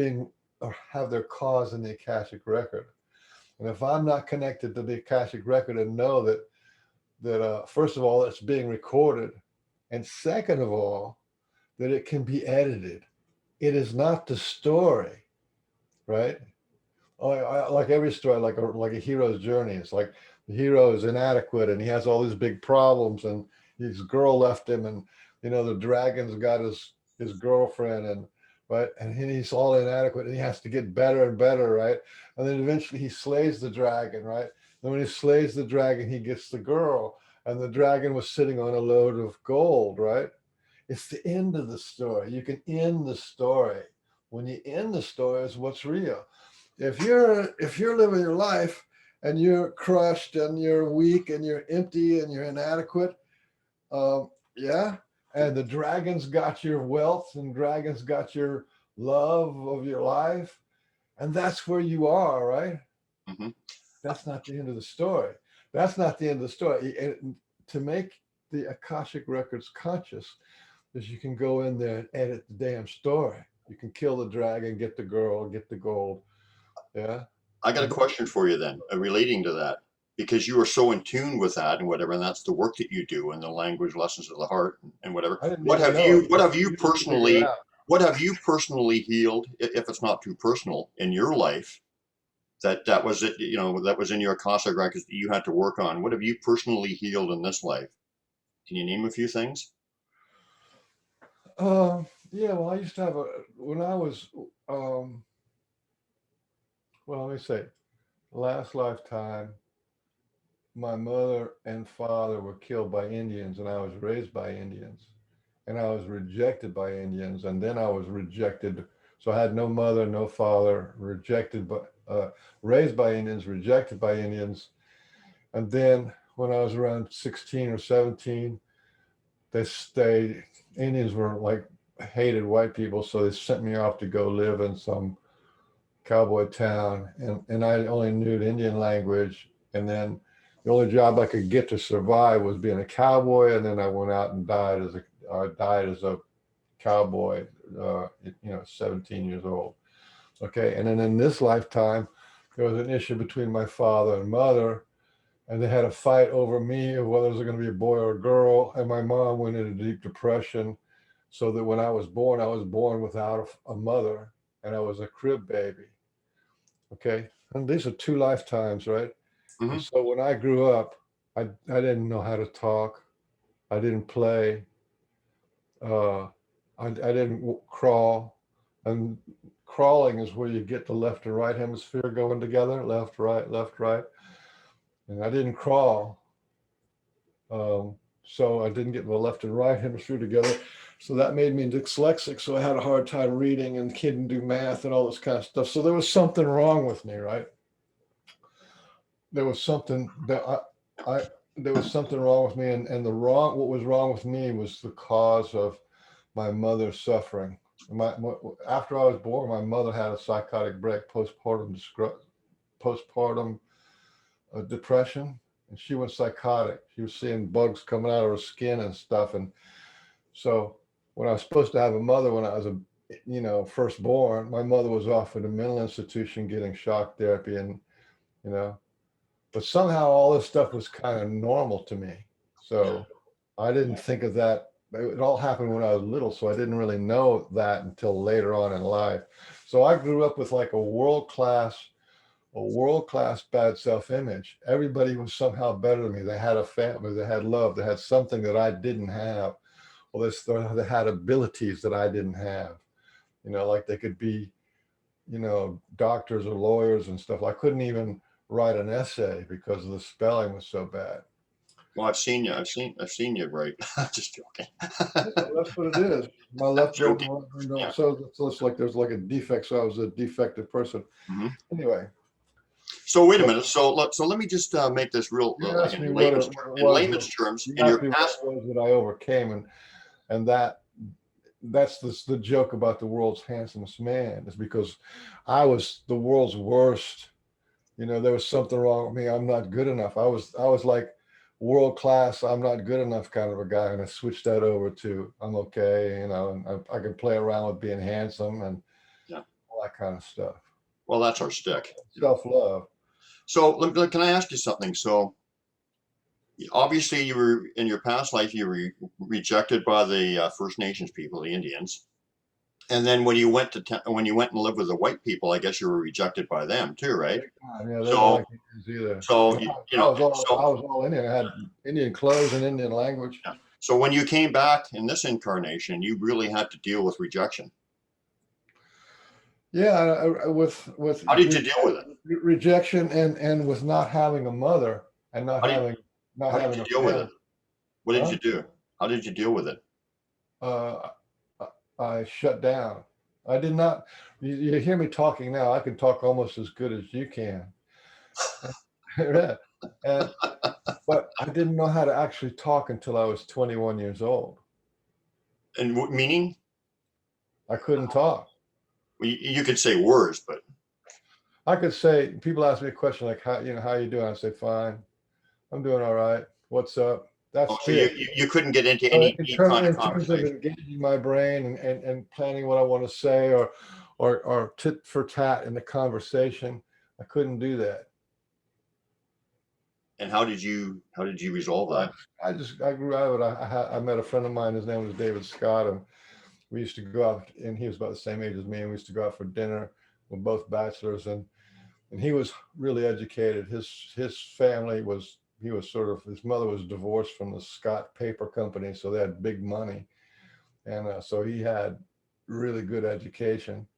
Speaker 3: have their cause in the Akashic record. And if I'm not connected to the Akashic record and know that first of all, it's being recorded, and second of all, that it can be edited. It is not the story, right? Like every story, like a hero's journey. It's like the hero is inadequate and he has all these big problems, and his girl left him, and you know the dragon's got his girlfriend, and right, and he's all inadequate, and he has to get better and better, right? And then eventually he slays the dragon, right? And when he slays the dragon, he gets the girl, and the dragon was sitting on a load of gold, right? It's the end of the story. You can end the story. When you end the story is what's real. If you're living your life and you're crushed and you're weak and you're empty and you're inadequate, yeah, and the dragon's got your wealth and dragon's got your love of your life, and that's where you are, right?
Speaker 2: Mm-hmm.
Speaker 3: That's not the end of the story. That's not the end of the story. And to make the Akashic records conscious is you can go in there and edit the damn story. You can kill the dragon, get the girl, get the gold. Yeah.
Speaker 2: I got a question for you then, relating to that, because you are so in tune with that and whatever, and that's the work that you do and the language lessons of the heart and whatever.
Speaker 3: I didn't
Speaker 2: What
Speaker 3: even
Speaker 2: have
Speaker 3: know
Speaker 2: you
Speaker 3: it.
Speaker 2: what have you
Speaker 3: You need to figure it
Speaker 2: personally
Speaker 3: out.
Speaker 2: what have you personally healed, if it's not too personal, in your life that was it, that was in your Akashic records that you had to work on? What have you personally healed in this life? Can you name a few things?
Speaker 3: Yeah, well, I used to have when I was, well, let me say, last lifetime, my mother and father were killed by Indians, and I was raised by Indians, and I was rejected by Indians, and then I was rejected. So I had no mother, no father, rejected, but raised by Indians, rejected by Indians, and then when I was around 16 or 17, they Indians were like hated white people, so they sent me off to go live in some cowboy town, and I only knew the Indian language, and then the only job I could get to survive was being a cowboy, and then I went out and died as a cowboy, 17 years old. Okay, and then in this lifetime, there was an issue between my father and mother, and they had a fight over me of whether it was going to be a boy or a girl, and my mom went into deep depression, so that when I was born without a mother, and I was a crib baby. Okay, and these are two lifetimes, right?
Speaker 2: Mm-hmm.
Speaker 3: And so when I grew up, I didn't know how to talk. I didn't play. I didn't crawl. And crawling is where you get the left and right hemisphere going together, left, right. And I didn't crawl. So I didn't get the left and right hemisphere together. So that made me dyslexic. So I had a hard time reading and couldn't do math and all this kind of stuff. So there was something wrong with me, right? There was something that there was something wrong with me, and what was wrong with me was the cause of my mother's suffering. After I was born, my mother had a psychotic break, postpartum depression, and she went psychotic. She was seeing bugs coming out of her skin and stuff, and so when I was supposed to have a mother when I was first born, my mother was off at a mental institution getting shock therapy, and but somehow all this stuff was kind of normal to me. So I didn't think of that. It all happened when I was little, so I didn't really know that until later on in life. So I grew up with like a world-class bad self-image. Everybody was somehow better than me. They had a family, they had love, they had something that I didn't have. Well, they had abilities that I didn't have. Like they could be, doctors or lawyers and stuff. I couldn't even write an essay because the spelling was so bad.
Speaker 2: Well, I've seen you. I've seen you write. I'm just joking.
Speaker 3: That's what it is. My left brain,
Speaker 2: Yeah.
Speaker 3: so it's like there's like a defect. So I was a defective person.
Speaker 2: Mm-hmm.
Speaker 3: Anyway.
Speaker 2: So wait a minute. So let me just make this real in layman's terms. In your past,
Speaker 3: what was that I overcame, and that's the joke about the world's handsomest man is because I was the world's worst. There was something wrong with me. I'm not good enough. I was like world class. I'm not good enough kind of a guy, and I switched that over to I'm okay. And I can play around with being handsome and all that kind of stuff.
Speaker 2: Well, that's our stick.
Speaker 3: Self-love.
Speaker 2: So can I ask you something? So obviously you were in your past life, you were rejected by the First Nations people, the Indians. And then when you went and lived with the white people, I guess you were rejected by them too, right?
Speaker 3: Yeah, they don't like Indians either. I was all Indian. I had Indian clothes and Indian language.
Speaker 2: Yeah. So when you came back in this incarnation, you really had to deal with rejection.
Speaker 3: Yeah, with
Speaker 2: how did you deal with it?
Speaker 3: Rejection and with not having a mother and not having
Speaker 2: a deal with it? What did you do? How did you deal with it?
Speaker 3: I shut down. I did not. You hear me talking now. I can talk almost as good as you can. But I didn't know how to actually talk until I was 21 years old.
Speaker 2: And what meaning?
Speaker 3: I couldn't talk.
Speaker 2: Well, you could say words, but
Speaker 3: I could say. People ask me a question like, "How you doing?" I say, "Fine. I'm doing all right. What's up?" That's
Speaker 2: so you couldn't get into any deep kind of conversation.
Speaker 3: In terms of engaging my brain and planning what I want to say or tit for tat in the conversation, I couldn't do that.
Speaker 2: And how did you resolve that?
Speaker 3: I grew out of it. I met a friend of mine. His name was David Scott, and we used to go out, and he was about the same age as me, and we used to go out for dinner. We're both bachelors, and he was really educated. His family was. His mother was divorced from the Scott Paper Company, so they had big money. And so he had really good education.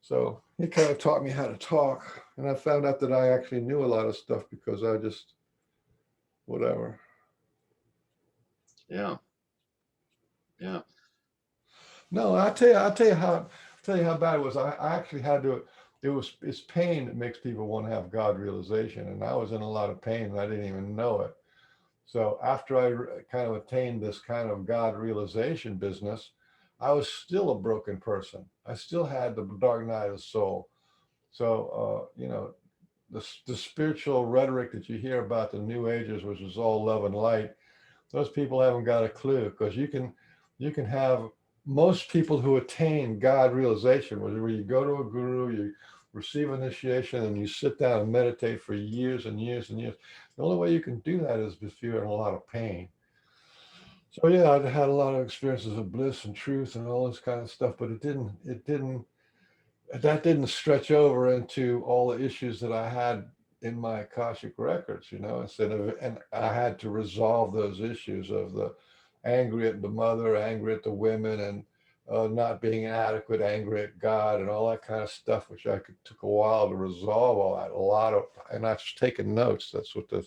Speaker 3: So he kind of taught me how to talk. And I found out that I actually knew a lot of stuff because I just, whatever.
Speaker 2: Yeah. Yeah.
Speaker 3: No, I'll tell you how bad it was. I actually had to, it's pain that makes people want to have God realization. And I was in a lot of pain and I didn't even know it. So after I kind of attained this kind of God realization business, I was still a broken person. I still had the dark night of the soul. So, the spiritual rhetoric that you hear about the New Agers, which is all love and light, those people haven't got a clue, because you can have most people who attain God realization, where you go to a guru, you receive initiation, and you sit down and meditate for years and years and years. The only way you can do that is if you're in a lot of pain. So yeah, I had a lot of experiences of bliss and truth and all this kind of stuff, but that didn't stretch over into all the issues that I had in my Akashic records, and I had to resolve those issues of the angry at the mother, angry at the women, and not being adequate, angry at God, and all that kind of stuff, which took a while to resolve all that. And I was taking notes. That's what the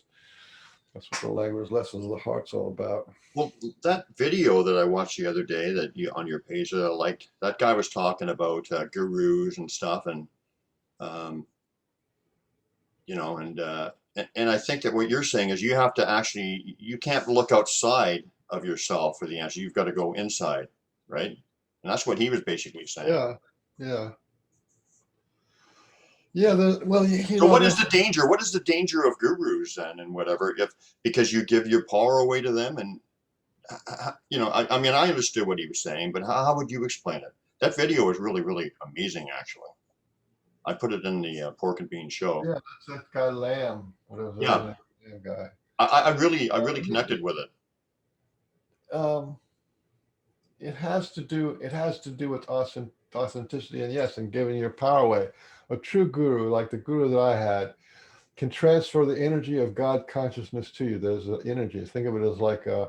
Speaker 3: language lessons of the heart's all about.
Speaker 2: Well, that video that I watched the other day that you on your page that I liked, that guy was talking about gurus and stuff, and um, and I think that what you're saying is you can't look outside of yourself for the answer. You've got to go inside, right? And that's what he was basically saying.
Speaker 3: Yeah, yeah, yeah. Well,
Speaker 2: So what is the danger? What is the danger of gurus then, and whatever? If because you give your power away to them, and I mean, I understood what he was saying, but how would you explain it? That video was really, really amazing, actually. I put it in the Pork and Bean show.
Speaker 3: Yeah, that's that guy Lamb. Whatever the
Speaker 2: Yeah,
Speaker 3: Lamb guy.
Speaker 2: I really connected with it.
Speaker 3: Um, it has to do with authenticity, and yes, and giving your power away. A true guru, like the guru that I had, can transfer the energy of God consciousness to you. There's an energy. Think of it as like an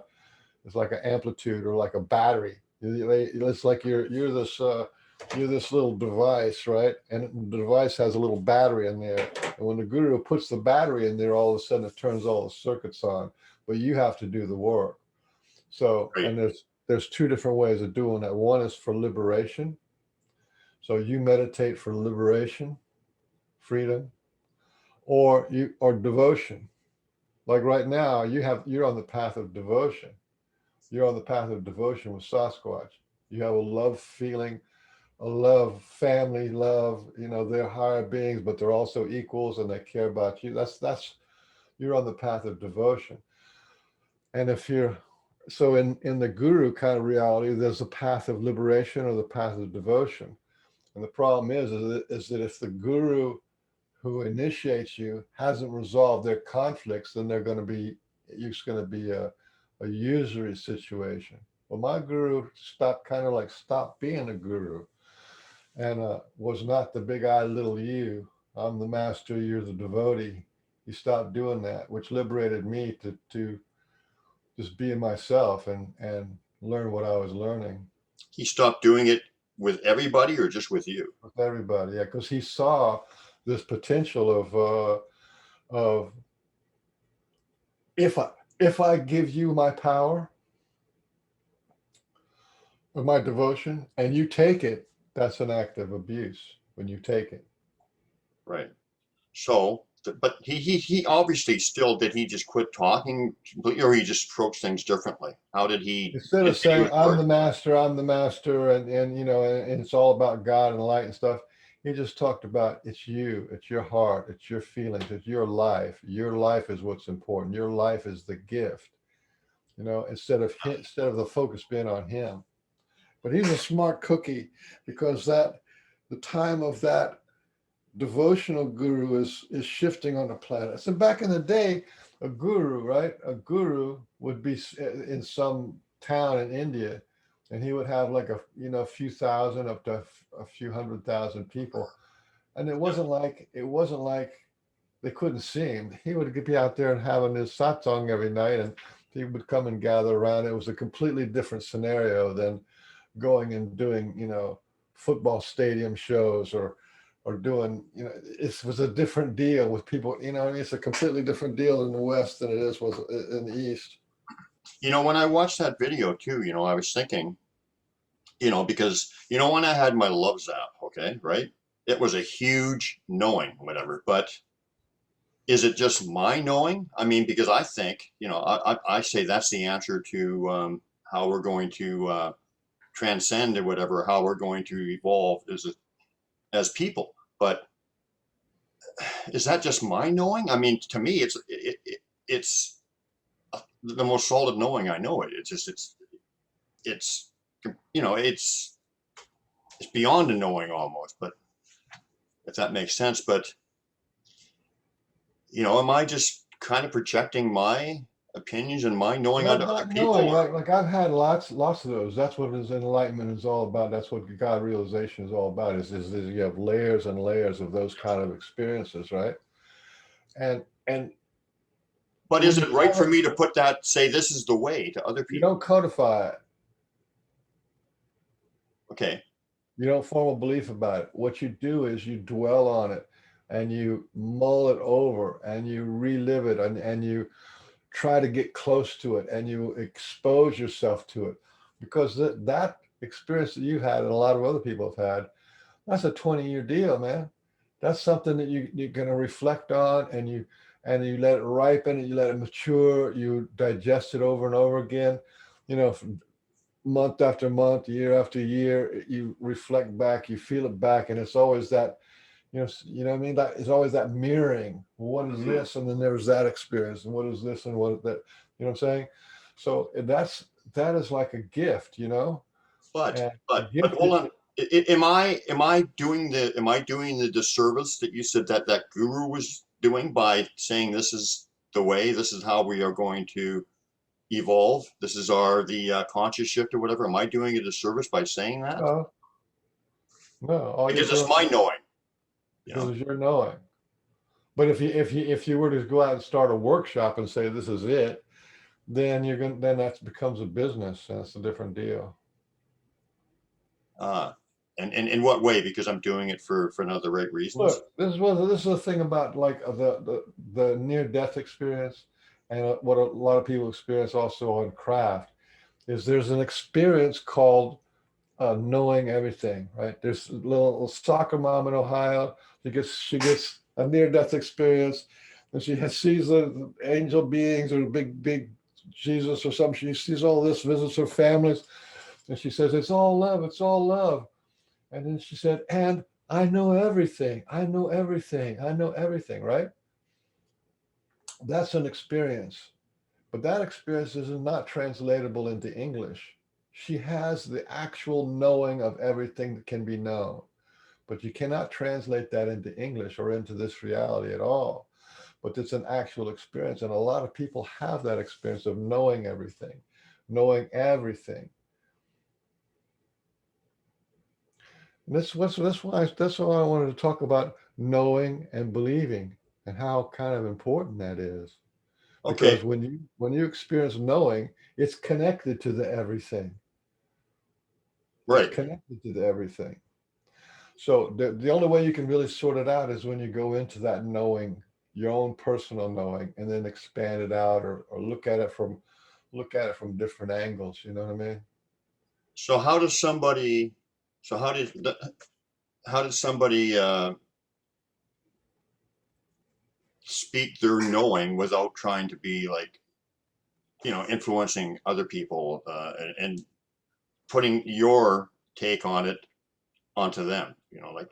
Speaker 3: amplitude or like a battery. It's like you're this little device, right? And the device has a little battery in there. And when the guru puts the battery in there, all of a sudden it turns all the circuits on. But you have to do the work. So,
Speaker 2: Right.
Speaker 3: and there's two different ways of doing that. One is for liberation. So you meditate for liberation, freedom, or devotion. Like right now, you're on the path of devotion. You're on the path of devotion with Sasquatch. You have a love feeling, a love, family love. They're higher beings, but they're also equals, and they care about you. That's you're on the path of devotion. And if you're so in the guru kind of reality, there's a path of liberation or the path of devotion. And the problem is that if the guru who initiates you hasn't resolved their conflicts, then it's going to be a usury situation. Well, my guru stopped being a guru, and was not the big I, little you. I'm the master, you're the devotee. He stopped doing that, which liberated me to just be myself and learn what I was learning.
Speaker 2: He stopped doing it with everybody, or just with you?
Speaker 3: With everybody, yeah, because he saw this potential of if I give you my power or my devotion and you take it, that's an act of abuse when you take it.
Speaker 2: Right. So, but he obviously still, did he just quit talking completely, or he just approached things differently? How did he
Speaker 3: Instead of
Speaker 2: continue
Speaker 3: saying
Speaker 2: his work?
Speaker 3: I'm the master, and it's all about God and light and stuff, he just talked about it's you, it's your heart, it's your feelings, it's your life. Your life is what's important. Your life is the gift. Instead of the focus being on him. But he's a smart cookie, because the time of that devotional guru is shifting on the planet. So back in the day, a guru, right? A guru would be in some town in India, and he would have like a few thousand up to a few 100,000 people. And it wasn't like they couldn't see him. He would be out there and having his satsang every night, and people would come and gather around. It was a completely different scenario than going and doing, football stadium shows or doing, it was a different deal with people, I mean, it's a completely different deal in the West than it was in the East.
Speaker 2: When I watched that video too, I was thinking, because, when I had my love zap, okay, right? It was a huge knowing, whatever, but is it just my knowing? I mean, because I think, I say that's the answer to how we're going to transcend or whatever, how we're going to evolve as people. But is that just my knowing? I mean, to me, it's the most solid knowing I know it. It's it's beyond a knowing almost, but if that makes sense. But am I just kind of projecting my opinions and my knowing
Speaker 3: Well,
Speaker 2: onto other
Speaker 3: not
Speaker 2: people?
Speaker 3: knowing, like I've had lots of those. That's what enlightenment is all about. That's what God realization is all about. Is you have layers and layers of those kind of experiences, right? And
Speaker 2: But
Speaker 3: when
Speaker 2: is
Speaker 3: you
Speaker 2: it right
Speaker 3: have
Speaker 2: for
Speaker 3: it,
Speaker 2: me to put that, say this is the way to other
Speaker 3: you
Speaker 2: people?
Speaker 3: don't codify it.
Speaker 2: Okay.
Speaker 3: You don't form a belief about it. What you do is you dwell on it and you mull it over and you relive it and you try to get close to it and you expose yourself to it, because that experience that you had and a lot of other people have had, that's a 20-year deal, man. That's something that you're going to reflect on, and you let it ripen and you let it mature, you digest it over and over again, from month after month, year after year. You reflect back, you feel it back, and it's always that, what I mean? That is always that mirroring. What is this? And then there's that experience. And what is this? And what that, you know what I'm saying? So that is like a gift,
Speaker 2: But
Speaker 3: and the
Speaker 2: but
Speaker 3: gift
Speaker 2: hold
Speaker 3: is,
Speaker 2: on. Am I doing the disservice that you said that guru was doing by saying this is the way, this is how we are going to evolve, this is the conscious shift or whatever? Am I doing a disservice by saying that?
Speaker 3: no, no, all you're
Speaker 2: Because it's
Speaker 3: doing,
Speaker 2: my knowing, you
Speaker 3: because
Speaker 2: know.
Speaker 3: it's your knowing. But if you were to go out and start a workshop and say this is it, then that becomes a business, and it's a different deal.
Speaker 2: Uh, and in what way? Because I'm doing it for another right reasons.
Speaker 3: Look, this is the thing about like the near death experience, and what a lot of people experience also on craft is there's an experience called knowing everything. Right? There's a little soccer mom in Ohio. She gets a near death experience, and sees the angel beings or big Jesus or something. She sees all this, visits her families, and she says it's all love. It's all love. And then she said, and I know everything. I know everything. I know everything, right? That's an experience. But that experience is not translatable into English. She has the actual knowing of everything that can be known. But you cannot translate that into English or into this reality at all. But it's an actual experience. And a lot of people have that experience of knowing everything, knowing everything. And that's why I wanted to talk about knowing and believing and how kind of important that is.
Speaker 2: Okay,
Speaker 3: Because when you experience knowing, it's connected to the everything. It's
Speaker 2: right.
Speaker 3: connected to the everything. So the only way you can really sort it out is when you go into that knowing, your own personal knowing, and then expand it out or look at it from different angles. You know what I mean?
Speaker 2: So how does somebody? So how did somebody speak their knowing without trying to be like, influencing other people, and putting your take on it onto them?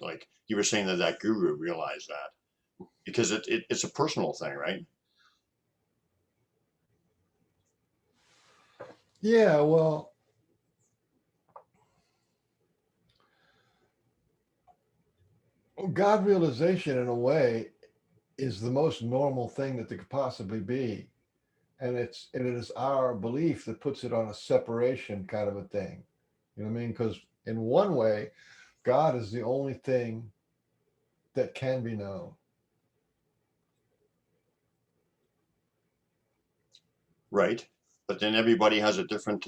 Speaker 2: Like you were saying that guru realized that because it's a personal thing, right?
Speaker 3: Yeah. Well, God realization in a way is the most normal thing that there could possibly be. And it is our belief that puts it on a separation kind of a thing. You know what I mean? Because in one way, God is the only thing that can be known.
Speaker 2: Right. But then everybody has a different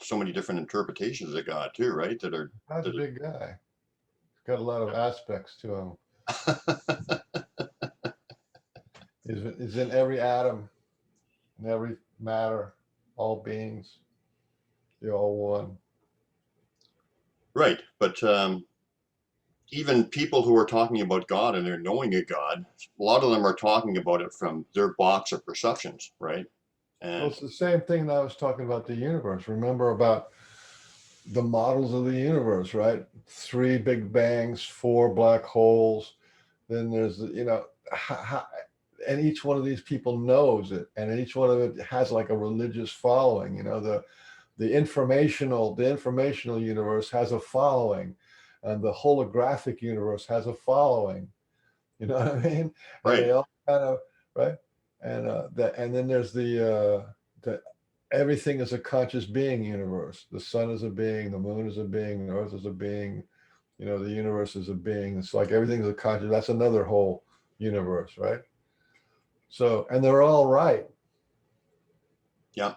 Speaker 2: so many different interpretations of God too, right? That are
Speaker 3: God's a big guy. He's got a lot of aspects to him. Is in every atom, in every matter, all beings. They're all one.
Speaker 2: right. But even people who are talking about God and they're knowing a God, a lot of them are talking about it from their box of perceptions, right? And
Speaker 3: well, it's the same thing that I was talking about the universe. Remember about the models of the universe, right? 3 big bangs, 4 black holes. Then there's, and each one of these people knows it, and each one of it has like a religious following. The informational universe has a following, and the holographic universe has a following. You know what I mean? And
Speaker 2: right,
Speaker 3: they all kind of right. And then there's the everything is a conscious being universe. The sun is a being, the moon is a being, the earth is a being. The universe is a being. It's like everything's a conscious. That's another whole universe, right? So, and they're all right.
Speaker 2: yeah,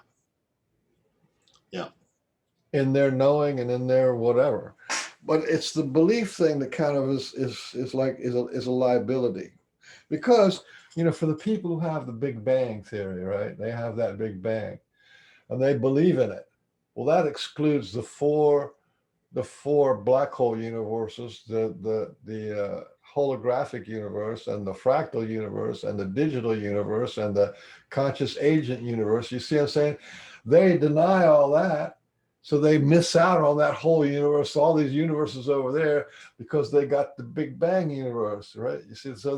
Speaker 2: yeah,
Speaker 3: In their knowing and in their whatever. But it's the belief thing that kind of is a liability, because for the people who have the Big Bang theory, right? They have that Big Bang, and they believe in it. Well, that excludes the four black hole universes, the holographic universe, and the fractal universe, and the digital universe, and the conscious agent universe. You see what I'm saying? They deny all that, so they miss out on that whole universe, all these universes over there, because they got the Big Bang universe, right? You see, so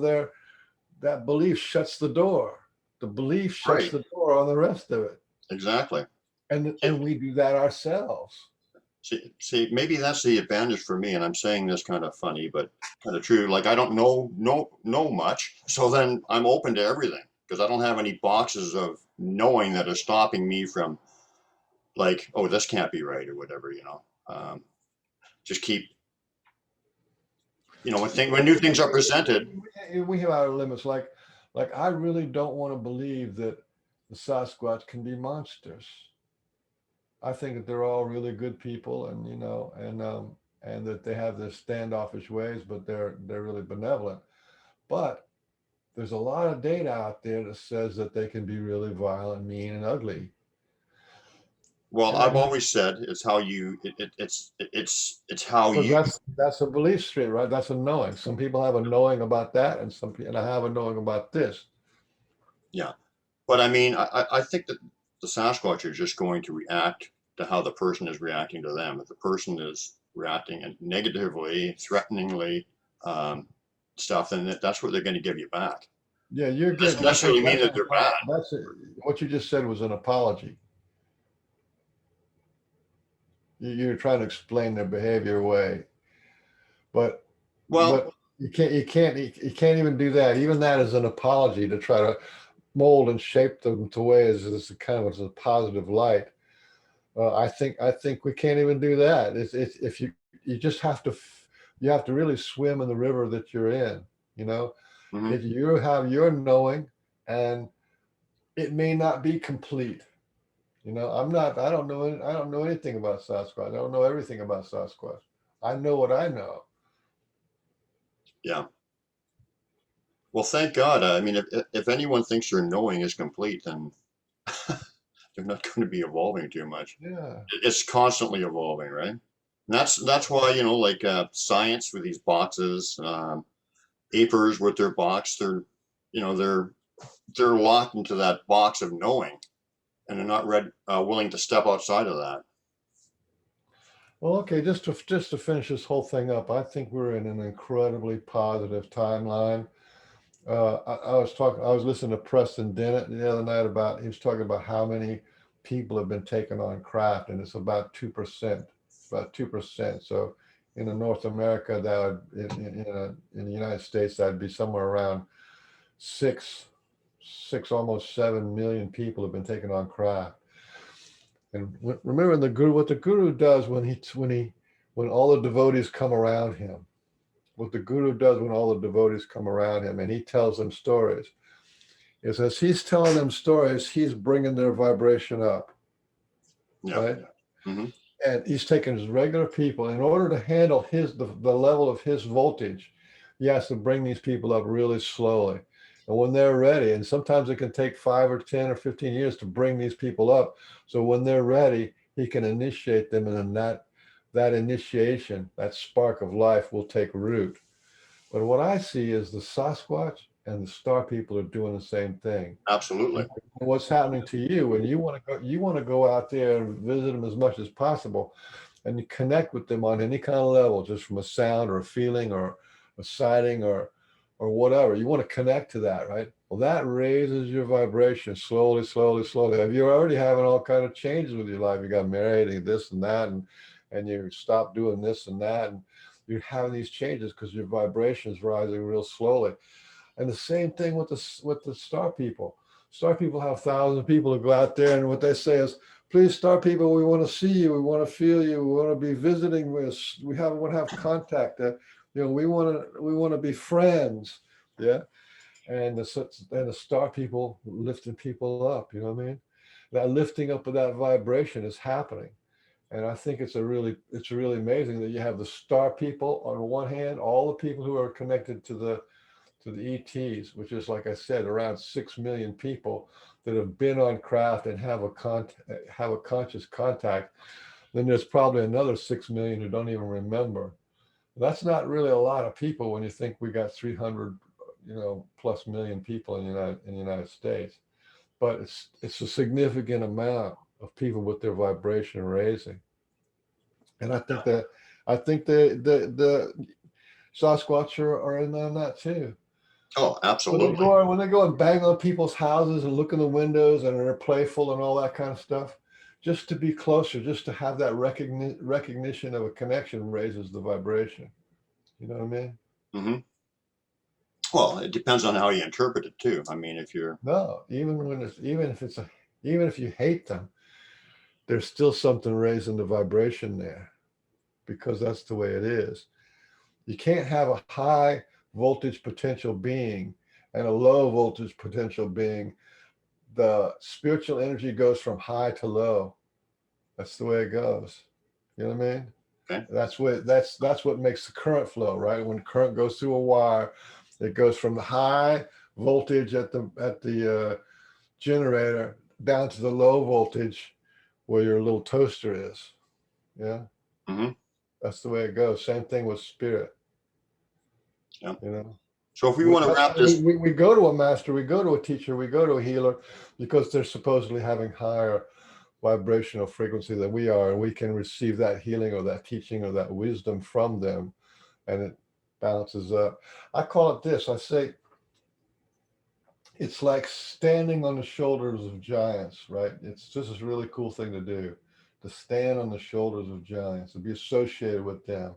Speaker 3: that belief shuts the door. The belief shuts
Speaker 2: right,
Speaker 3: the door on the rest of it,
Speaker 2: exactly.
Speaker 3: and we do that ourselves.
Speaker 2: See, maybe that's the advantage for me, and I'm saying this kind of funny, but kind of true. Like I don't know much, so then I'm open to everything because I don't have any boxes of knowing that are stopping me from like, oh, this can't be right or whatever. Just keep, when new things are presented.
Speaker 3: We have our limits. Like I really don't want to believe that the Sasquatch can be monsters. I think that they're all really good people, and and that they have their standoffish ways, but they're really benevolent. But there's a lot of data out there that says that they can be really violent, mean, and ugly.
Speaker 2: Well,
Speaker 3: And
Speaker 2: I've always said it's how you it's how
Speaker 3: because
Speaker 2: you
Speaker 3: that's a belief stream, right? That's a knowing. Some people have a knowing about that, and I have a knowing about this.
Speaker 2: yeah. But I mean, I think that the Sasquatch are just going to react to how the person is reacting to them. If the person is reacting negatively, threateningly, stuff, then that's what they're going to give you back.
Speaker 3: Yeah, you're
Speaker 2: It doesn't
Speaker 3: getting. I think
Speaker 2: necessarily mean that they're bad.
Speaker 3: what you just said was an apology. You're trying to explain their behavior away, but
Speaker 2: Well,
Speaker 3: you can't even do that. Even that is an apology to try to mold and shape them to way as a kind of as a positive light. I think we can't even do that. It's if you just have to you have to really swim in the river that you're in.
Speaker 2: mhm.
Speaker 3: If you have your knowing, and it may not be complete. I don't know anything about Sasquatch. I don't know everything about Sasquatch. I know what I know.
Speaker 2: Yeah. Well, thank God. I mean, if anyone thinks their knowing is complete, then they're not going to be evolving too much.
Speaker 3: Yeah.
Speaker 2: It's constantly evolving, right? And that's why like science with these boxes, apers with their box, they're locked into that box of knowing, and they're not willing to step outside of that.
Speaker 3: Well, okay, just to finish this whole thing up, I think we're in an incredibly positive timeline. I was listening to Preston Dennett the other night he was talking about how many people have been taken on craft, and it's about 2%, about 2%. So in North America, that would, in the United States, that'd be somewhere around six, almost 7 million people have been taken on craft. And remember what the guru does when all the devotees come around him. What the guru does when all the devotees come around him and he tells them stories is, as he's telling them stories, he's bringing their vibration up.
Speaker 2: Yeah.
Speaker 3: Right?
Speaker 2: Mhm.
Speaker 3: And he's taking his regular people in order to handle the level of his voltage. He has to bring these people up really slowly. And when they're ready, and sometimes it can take 5 or 10 or 15 years to bring these people up. So when they're ready, he can initiate them, and then that initiation, that spark of life will take root. But what I see is the Sasquatch and the star people are doing the same thing.
Speaker 2: Absolutely.
Speaker 3: And what's happening to you when you want to go out there and visit them as much as possible, and you connect with them on any kind of level, just from a sound or a feeling or a sighting or whatever. You want to connect to that, right? Well, that raises your vibration slowly, slowly, slowly. If you're already having all kind of changes with your life, you got married and this and that, and you stopped doing this and that, and you're having these changes because your vibration is rising real slowly. And the same thing with the star people. Star people have thousands of people who go out there, and what they say is, please, star people, we want to see you, we want to feel you, we want to be visiting with us, we want to have contact. We want to be friends. Yeah. And the star people lifting people up. You know what I mean? That lifting up of that vibration is happening. And I think it's really amazing that you have the star people on one hand, all the people who are connected to the ETs, which is, like I said, around 6 million people that have been on craft and have a conscious contact. Then there's probably another 6 million who don't even remember. That's not really a lot of people when you think we got 300, plus million people in the United States. But it's a significant amount of people with their vibration raising. And I think the Sasquatch are in on that too.
Speaker 2: Oh,
Speaker 3: When
Speaker 2: absolutely.
Speaker 3: they go and bang on people's houses and look in the windows and they're playful and all that kind of stuff, just to be closer, just to have that recognition of a connection raises the vibration. You know what I mean?
Speaker 2: Hmm. Well, it depends on how you interpret it too. I mean, if you're
Speaker 3: No, even if you hate them, there's still something raising the vibration there, because that's the way it is. You can't have a high voltage potential being and a low voltage potential being. The spiritual energy goes from high to low. That's the way it goes. You know what I mean?
Speaker 2: okay,
Speaker 3: That's what makes the current flow, right? When current goes through a wire, it goes from the high voltage at the generator down to the low voltage where your little toaster is. Yeah,
Speaker 2: hmm,
Speaker 3: that's the way it goes. Same thing with spirit.
Speaker 2: yeah.
Speaker 3: You know,
Speaker 2: So if we want to
Speaker 3: that's
Speaker 2: wrap
Speaker 3: why
Speaker 2: this,
Speaker 3: we go to a master, we go to a teacher, we go to a healer, because they're supposedly having higher vibrational frequency than we are, and we can receive that healing or that teaching or that wisdom from them, and it bounces up. I call it this. I say it's like standing on the shoulders of giants, right? It's just a really cool thing to do, to stand on the shoulders of giants, to be associated with them,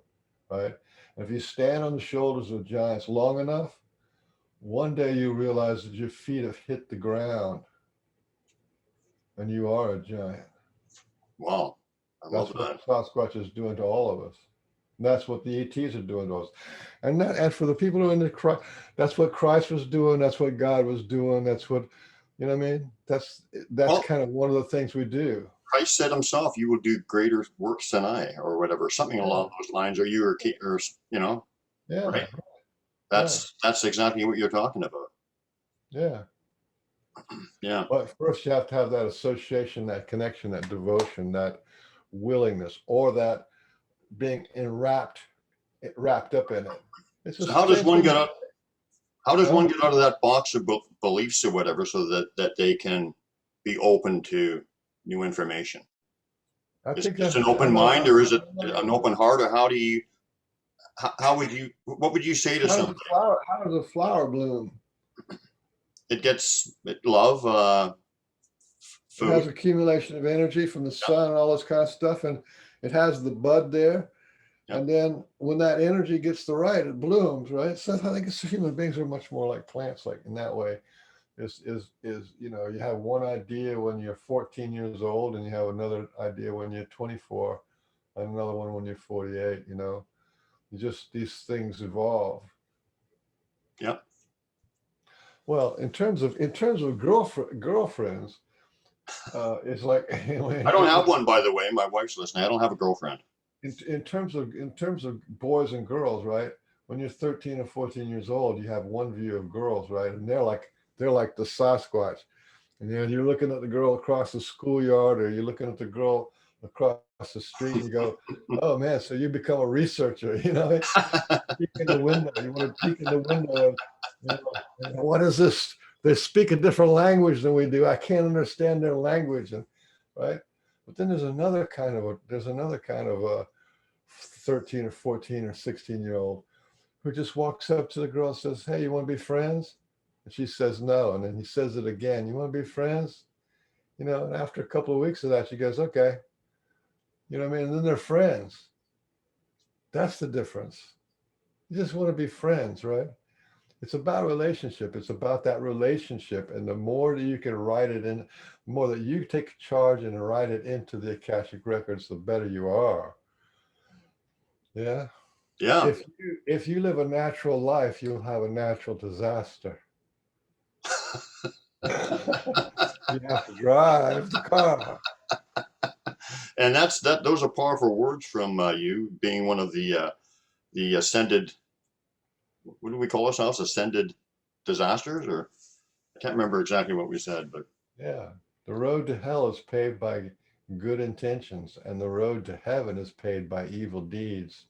Speaker 3: right? And if you stand on the shoulders of giants long enough, one day you realize that your feet have hit the ground and you are a giant.
Speaker 2: wow, I love
Speaker 3: That's what
Speaker 2: that.
Speaker 3: Sasquatch is doing to all of us. And that's what the ETs are doing to us. And for the people who are in the Christ, that's what Christ was doing. That's what God was doing. That's what, you know what I mean? That's
Speaker 2: Well,
Speaker 3: kind of one of the things we do.
Speaker 2: Christ said himself, "You will do greater works than I," or whatever, something
Speaker 3: Yeah.
Speaker 2: along those lines. Or you, or
Speaker 3: Yeah.
Speaker 2: right?
Speaker 3: Right.
Speaker 2: That's exactly what you're talking about.
Speaker 3: Yeah.
Speaker 2: Yeah.
Speaker 3: But first you have to have that association, that connection, that devotion, that willingness, or that being wrapped up in it. It's the
Speaker 2: So how does
Speaker 3: same
Speaker 2: one
Speaker 3: thing.
Speaker 2: get out? How does
Speaker 3: Huh?
Speaker 2: one get out of that box of beliefs or whatever, so that they can be open to new information?
Speaker 3: I
Speaker 2: Is it
Speaker 3: think
Speaker 2: just
Speaker 3: that's
Speaker 2: an open mind, or is it an open heart, or how do you? How would you? What would you say to somebody?
Speaker 3: how does a flower bloom?
Speaker 2: It gets love,
Speaker 3: It
Speaker 2: food.
Speaker 3: has accumulation of energy from the sun and all this kind of stuff, and it has the bud there.
Speaker 2: Yep.
Speaker 3: And then when that energy gets the right, it blooms, right? So I think human beings are much more like plants, like in that way. You have one idea when you're 14 years old, and you have another idea when you're 24, and another one when you're 48. These things evolve.
Speaker 2: Yep.
Speaker 3: Well, in terms of girlfriends, It's like
Speaker 2: I don't have one, by the way. My wife's listening. I don't have a girlfriend.
Speaker 3: in terms of boys and girls, right? When you're 13 or 14 years old, you have one view of girls, right? And they're like the Sasquatch. And you're looking at the girl across the schoolyard, or you're looking at the girl across the street, and you go, "Oh man!" So you become a researcher, you know. Peek in the window. You want to peek in the window, and what is this? They speak a different language than we do. I can't understand their language, and right. But then there's another kind of a 13 or 14 or 16-year-old who just walks up to the girl and says, "Hey, you want to be friends?" And she says no. And then he says it again. "You want to be friends?" You know, and after a couple of weeks of that, she goes, "Okay." You know what I mean? And then they're friends. That's the difference. You just want to be friends, right? It's about relationship. It's about that relationship. And the more that you can write it in, the more that you take charge and write it into the Akashic records, the better you are. Yeah.
Speaker 2: Yeah.
Speaker 3: If you live a natural life, you'll have a natural disaster. You have to drive the car.
Speaker 2: And those are powerful words from you, being one of the ascended. What do we call ourselves? Ascended disasters, or I can't remember exactly what we said, but
Speaker 3: Yeah. The road to hell is paved by good intentions, and the road to heaven is paved by evil deeds.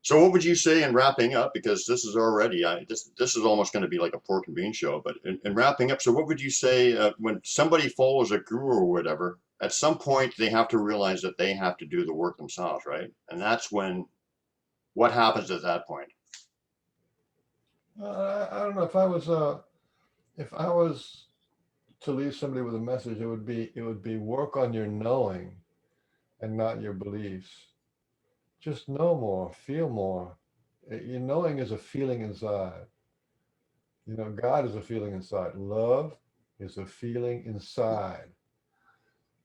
Speaker 2: so what would you say in wrapping up? Because this is already, this is almost going to be like a pork and bean show. But in wrapping up, so what would you say when somebody follows a guru or whatever? At some point, they have to realize that they have to do the work themselves, right? And that's when, what happens at that point?
Speaker 3: I don't know if I was to leave somebody with a message, it would be work on your knowing and not your beliefs. Just know more, feel more. Your knowing is a feeling inside. You know, God is a feeling inside. Love is a feeling inside,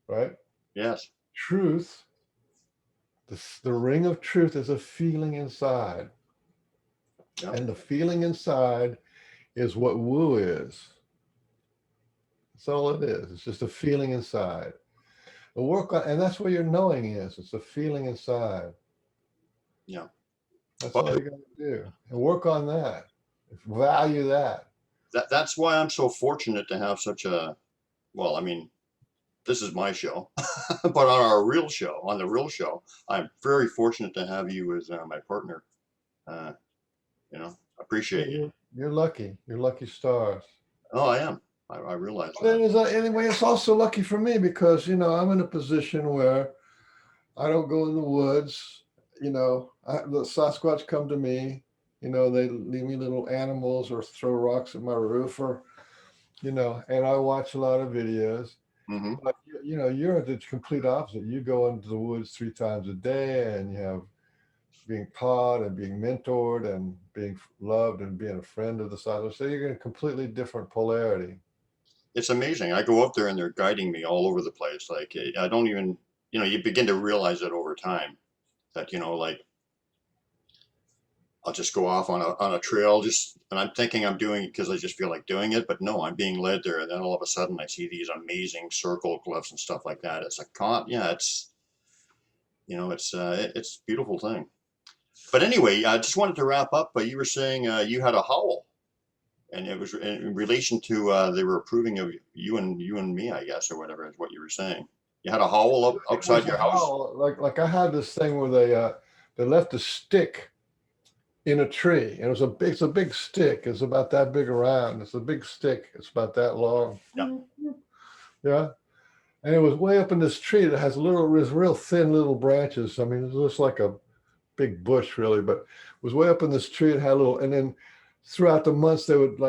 Speaker 3: right?
Speaker 2: Yes.
Speaker 3: Truth, the ring of truth is a feeling inside.
Speaker 2: Yep.
Speaker 3: And the feeling inside is what woo is. That's all it is. It's just a feeling inside. And work on, and that's where your knowing is. It's a feeling inside.
Speaker 2: Yeah.
Speaker 3: That's
Speaker 2: Well,
Speaker 3: all you got to do. And work on that. Value that.
Speaker 2: that's why I'm so fortunate to have such a, well, I mean, this is my show, but on the real show, I'm very fortunate to have you as my partner. Uh, appreciate you.
Speaker 3: You're lucky. You're lucky stars.
Speaker 2: Oh, I am. I realize
Speaker 3: But
Speaker 2: that.
Speaker 3: anyway, it's also lucky for me because, I'm in a position where I don't go in the woods. The Sasquatch come to me. They leave me little animals or throw rocks at my roof and I watch a lot of videos.
Speaker 2: Mm-hmm.
Speaker 3: But, you're the complete opposite. You go into the woods 3 times a day and you have being taught and being mentored and being loved and being a friend of the Sasquatch. So you're in a completely different polarity.
Speaker 2: It's amazing. I go up there and they're guiding me all over the place. Like I don't even, you begin to realize it over time that, like I'll just go off on a trail and I'm thinking I'm doing it because I just feel like doing it, but no, I'm being led there. And then all of a sudden I see these amazing circle glyphs and stuff like that. It's it's a beautiful thing. But anyway, I just wanted to wrap up. But you were saying you had a howl, and it was in relation to they were approving of you and me, I guess, or whatever is what you were saying. You had a howl outside your house.
Speaker 3: Howl. Like I had this thing where they left a stick in a tree, and it's a big stick. It's about that big around. It's a big stick. It's about that long.
Speaker 2: Yeah.
Speaker 3: Yeah. And it was way up in this tree that has real thin little branches. I mean, it looks like a big bush really, but it was way up in this tree. It had and then throughout the months they would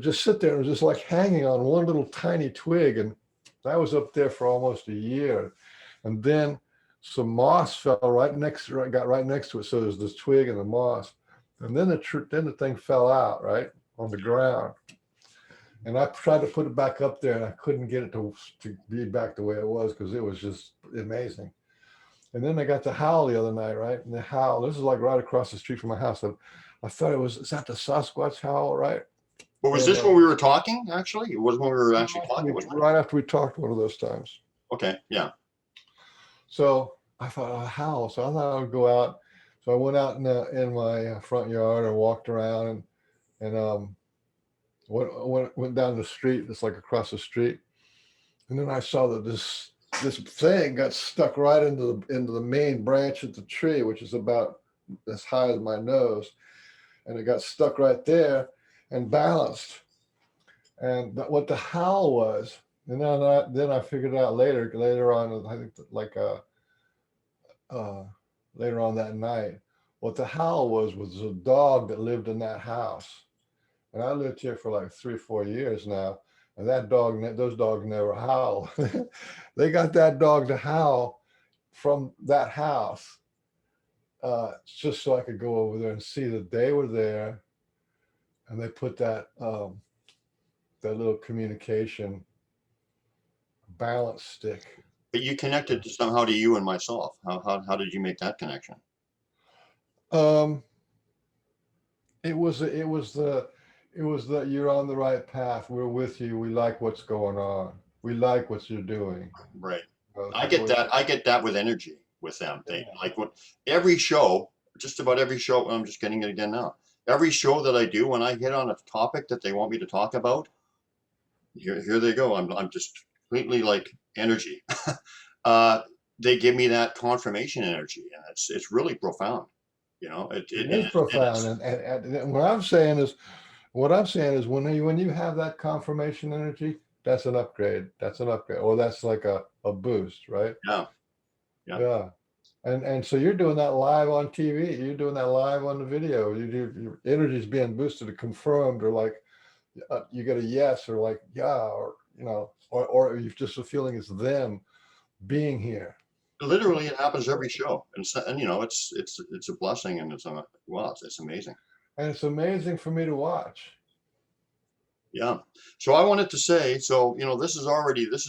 Speaker 3: just sit there and just like hanging on one little tiny twig. And that was up there for almost a year. And then some moss got right next to it. So there's this twig and the moss. And then the thing fell out right on the ground. And I tried to put it back up there and I couldn't get it to be back the way it was because it was just amazing. And then I got the howl the other night, right? And the howl, this is like right across the street from my house. I thought is that the Sasquatch howl, right?
Speaker 2: But was
Speaker 3: And
Speaker 2: this when we were talking, actually? It was when we were actually talking, wasn't it?
Speaker 3: right after we talked one of those times.
Speaker 2: Okay, yeah.
Speaker 3: So I thought, oh, how? So I thought I would go out. So I went out in my front yard and walked around and went down the street. It's like across the street, and then I saw that this thing got stuck right into the main branch of the tree, which is about as high as my nose, and it got stuck right there and balanced. And what the howl was, and then I figured out later on, I think like uh, later on that night, what the howl was a dog that lived in that house. And I lived here for like 3 or 4 years now, and those dogs never howl. They got that dog to howl from that house, just so I could go over there and see that they were there, and they put that little communication balance stick.
Speaker 2: But you connected somehow to you and myself. How did you make that connection?
Speaker 3: Um, it was the you're on the right path. We're with you. We like what's going on. We like what you're doing.
Speaker 2: Right. I get that. I get that with energy with them. They like what every show, just about every show. I'm just getting it again now. Every show that I do, when I hit on a topic that they want me to talk about, here they go. I'm just completely like energy. They give me that confirmation energy, and it's really profound. You know,
Speaker 3: it is profound. And what I'm saying is when you have that confirmation energy, that's an upgrade. That's an upgrade, or that's like a boost, right?
Speaker 2: Yeah.
Speaker 3: Yeah. And so you're doing that live on TV. You're doing that live on the video. Your energy is being boosted or confirmed, or like you get a yes, or like yeah, or or you just a feeling it's them being here.
Speaker 2: Literally, it happens every show, and it's a blessing, and it's amazing.
Speaker 3: And it's amazing for me to watch.
Speaker 2: Yeah. So I wanted to say, so this is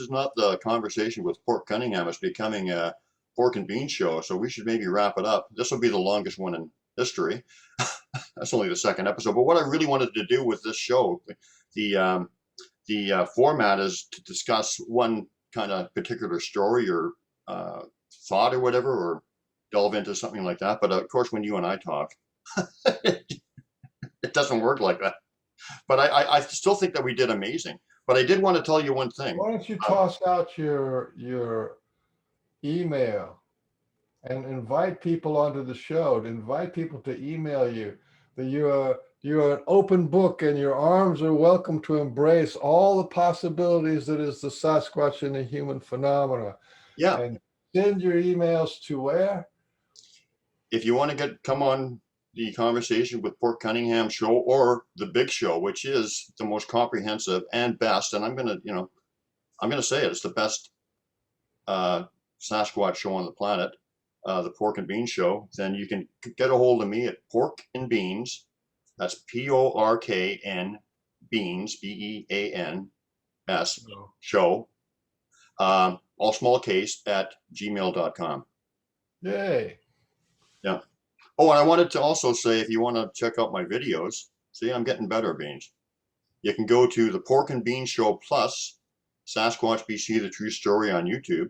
Speaker 2: not the conversation with Pork Cunningham. It's becoming a pork and bean show. So we should maybe wrap it up. This will be the longest one in history. That's only the second episode. But what I really wanted to do with this show, the format is to discuss one kind of particular story or thought or whatever, or delve into something like that. But of course, when you and I talk, it doesn't work like that. But I still think that we did amazing. But I did want to tell you one thing.
Speaker 3: Why don't you toss out your email and invite people onto the show, to invite people to email you, that you're an open book and your arms are welcome to embrace all the possibilities that is the Sasquatch and the human phenomena.
Speaker 2: Yeah.
Speaker 3: And send your emails to where?
Speaker 2: If you want to come on the conversation with Pork Cunningham show, or the big show, which is the most comprehensive and best, and I'm gonna say it's the best Sasquatch show on the planet, the Pork and Beans show, then you can get a hold of me at Pork and Beans. That's PORKN Beans, BEANS show, all small case, at gmail.com.
Speaker 3: Yay.
Speaker 2: Yeah. Oh, and I wanted to also say, if you want to check out my videos, see, I'm getting better, Beans. You can go to the Pork and Beans Show Plus, Sasquatch BC, The True Story on YouTube.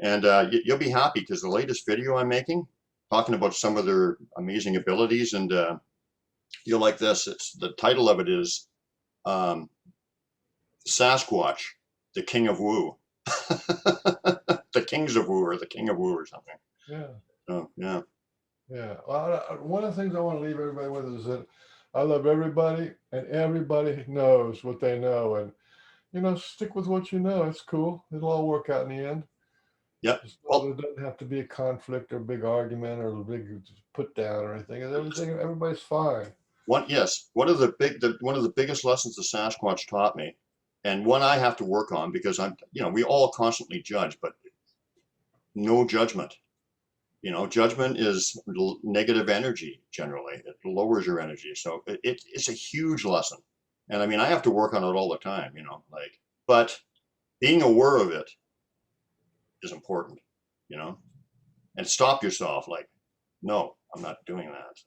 Speaker 2: And you'll be happy, because the latest video I'm making, talking about some of their amazing abilities, and you'll like this. The title of it is Sasquatch, the King of Woo. The Kings of Woo, or the King of Woo, or something.
Speaker 3: Yeah.
Speaker 2: Oh, yeah.
Speaker 3: Yeah. Well, one of the things I want to leave everybody with is that I love everybody, and everybody knows what they know. And, stick with what you know. It's cool. It'll all work out in the end.
Speaker 2: Yep.
Speaker 3: Well, it doesn't have to be a conflict or a big argument or a big put down or anything. Everybody's fine.
Speaker 2: One of the biggest lessons the Sasquatch taught me, and one I have to work on, because we all constantly judge, but no judgment. Judgment is negative energy. Generally, it lowers your energy. So it's a huge lesson. And I have to work on it all the time, but being aware of it is important, and stop yourself, like, no, I'm not doing that.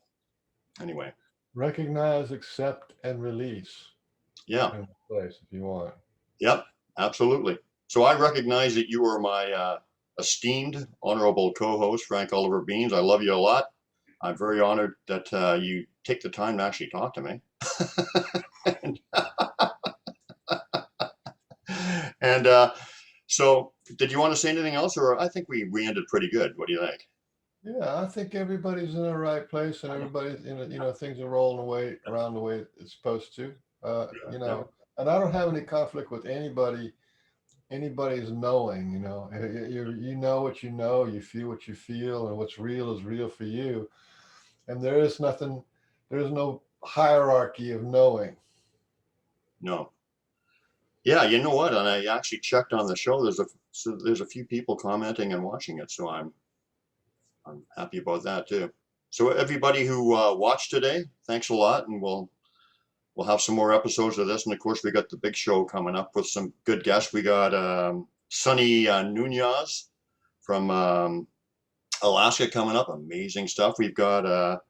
Speaker 2: Anyway.
Speaker 3: Recognize, accept, and release.
Speaker 2: Yeah.
Speaker 3: in place if you want.
Speaker 2: Yep. Absolutely. So I recognize that you are my esteemed, honorable co-host, Frank Oliver Beans. I love you a lot. I'm very honored that you take the time to actually talk to me. and and so, did you want to say anything else, or I think we ended pretty good. What do you think?
Speaker 3: Yeah, I think everybody's in the right place, and everybody's things are rolling away around the way it's supposed to. And I don't have any conflict with anybody. Anybody's knowing, you know what you know, you feel what you feel, and what's real is real for you. And there is nothing. There's no hierarchy of knowing.
Speaker 2: No. Yeah, you know what? And I actually checked on the show. There's a few people commenting and watching it, so I'm happy about that too. So everybody who watched today, thanks a lot, and we'll have some more episodes of this. And of course, we got the big show coming up with some good guests. We got Sonny Nunez from Alaska coming up. Amazing stuff. We've got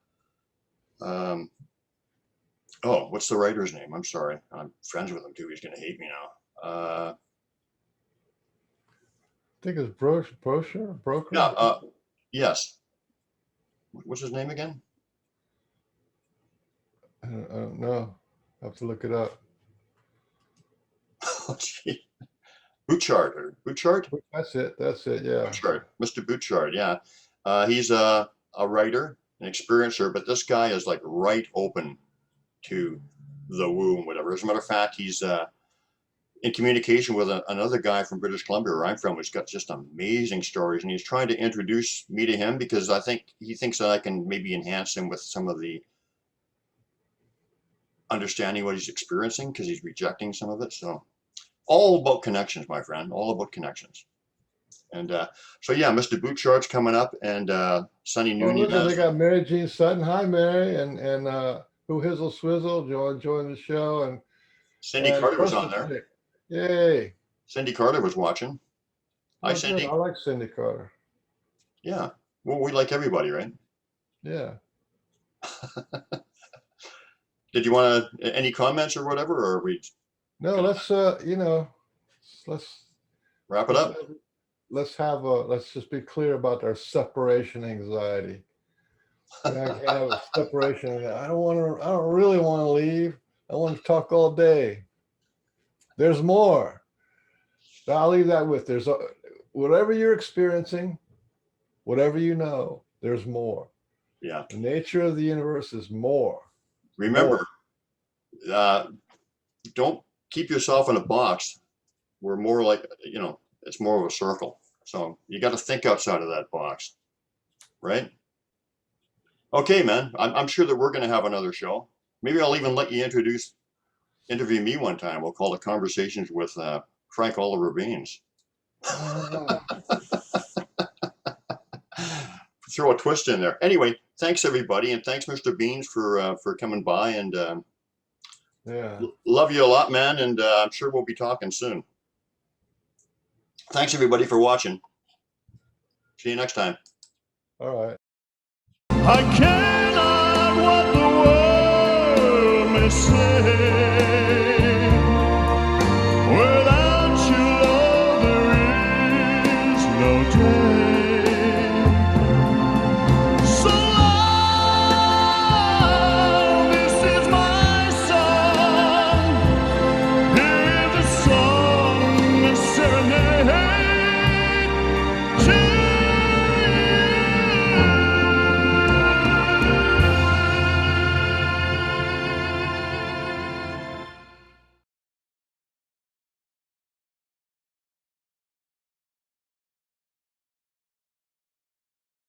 Speaker 2: oh, what's the writer's name? I'm sorry. I'm friends with him too. He's going to hate me now.
Speaker 3: I think it's Broker.
Speaker 2: Yeah. Yes. What's his name again?
Speaker 3: I don't know. I have to look it up.
Speaker 2: Oh, gee. Bouchard.
Speaker 3: That's it. Yeah.
Speaker 2: Bouchard. Mr. Bouchard. Yeah. He's a writer, an experiencer, but this guy is like right open to the woo and whatever. As a matter of fact, he's in communication with another guy from British Columbia, where I'm from, who's got just amazing stories, and he's trying to introduce me to him because I think he thinks that I can maybe enhance him with some of the understanding what he's experiencing, because he's rejecting some of it. So all about connections, my friend, all about connections. And so yeah, Mr. Bouchard's coming up, and Sonny Nunez.
Speaker 3: Look, they got Mary Jean Sutton. Hi, Mary, and Who Hizzle Swizzle joined the show, and
Speaker 2: Cindy Carter was on there.
Speaker 3: Yay!
Speaker 2: Cindy Carter was watching. Hi, Cindy.
Speaker 3: I like Cindy Carter.
Speaker 2: Yeah. Well, we like everybody, right?
Speaker 3: Yeah.
Speaker 2: Did you want any comments or whatever, or are we?
Speaker 3: No, let's
Speaker 2: wrap it up.
Speaker 3: Let's just be clear about our separation anxiety. I can't have a separation. I don't really want to leave. I want to talk all day. There's more. I'll leave that with. Whatever you're experiencing, whatever you know, there's more.
Speaker 2: Yeah.
Speaker 3: The nature of the universe is more.
Speaker 2: Remember, don't keep yourself in a box. We're more like, it's more of a circle. So you got to think outside of that box, right? Okay, man. I'm sure that we're going to have another show. Maybe I'll even let you interview me one time. We'll call it Conversations with Frank Oliver Beans. Throw a twist in there. Anyway, thanks everybody, and thanks Mr. Beans for coming by, and love you a lot, man, and I'm sure we'll be talking soon. Thanks everybody for watching. See you next time.
Speaker 3: All right.
Speaker 4: I cannot what the world may say.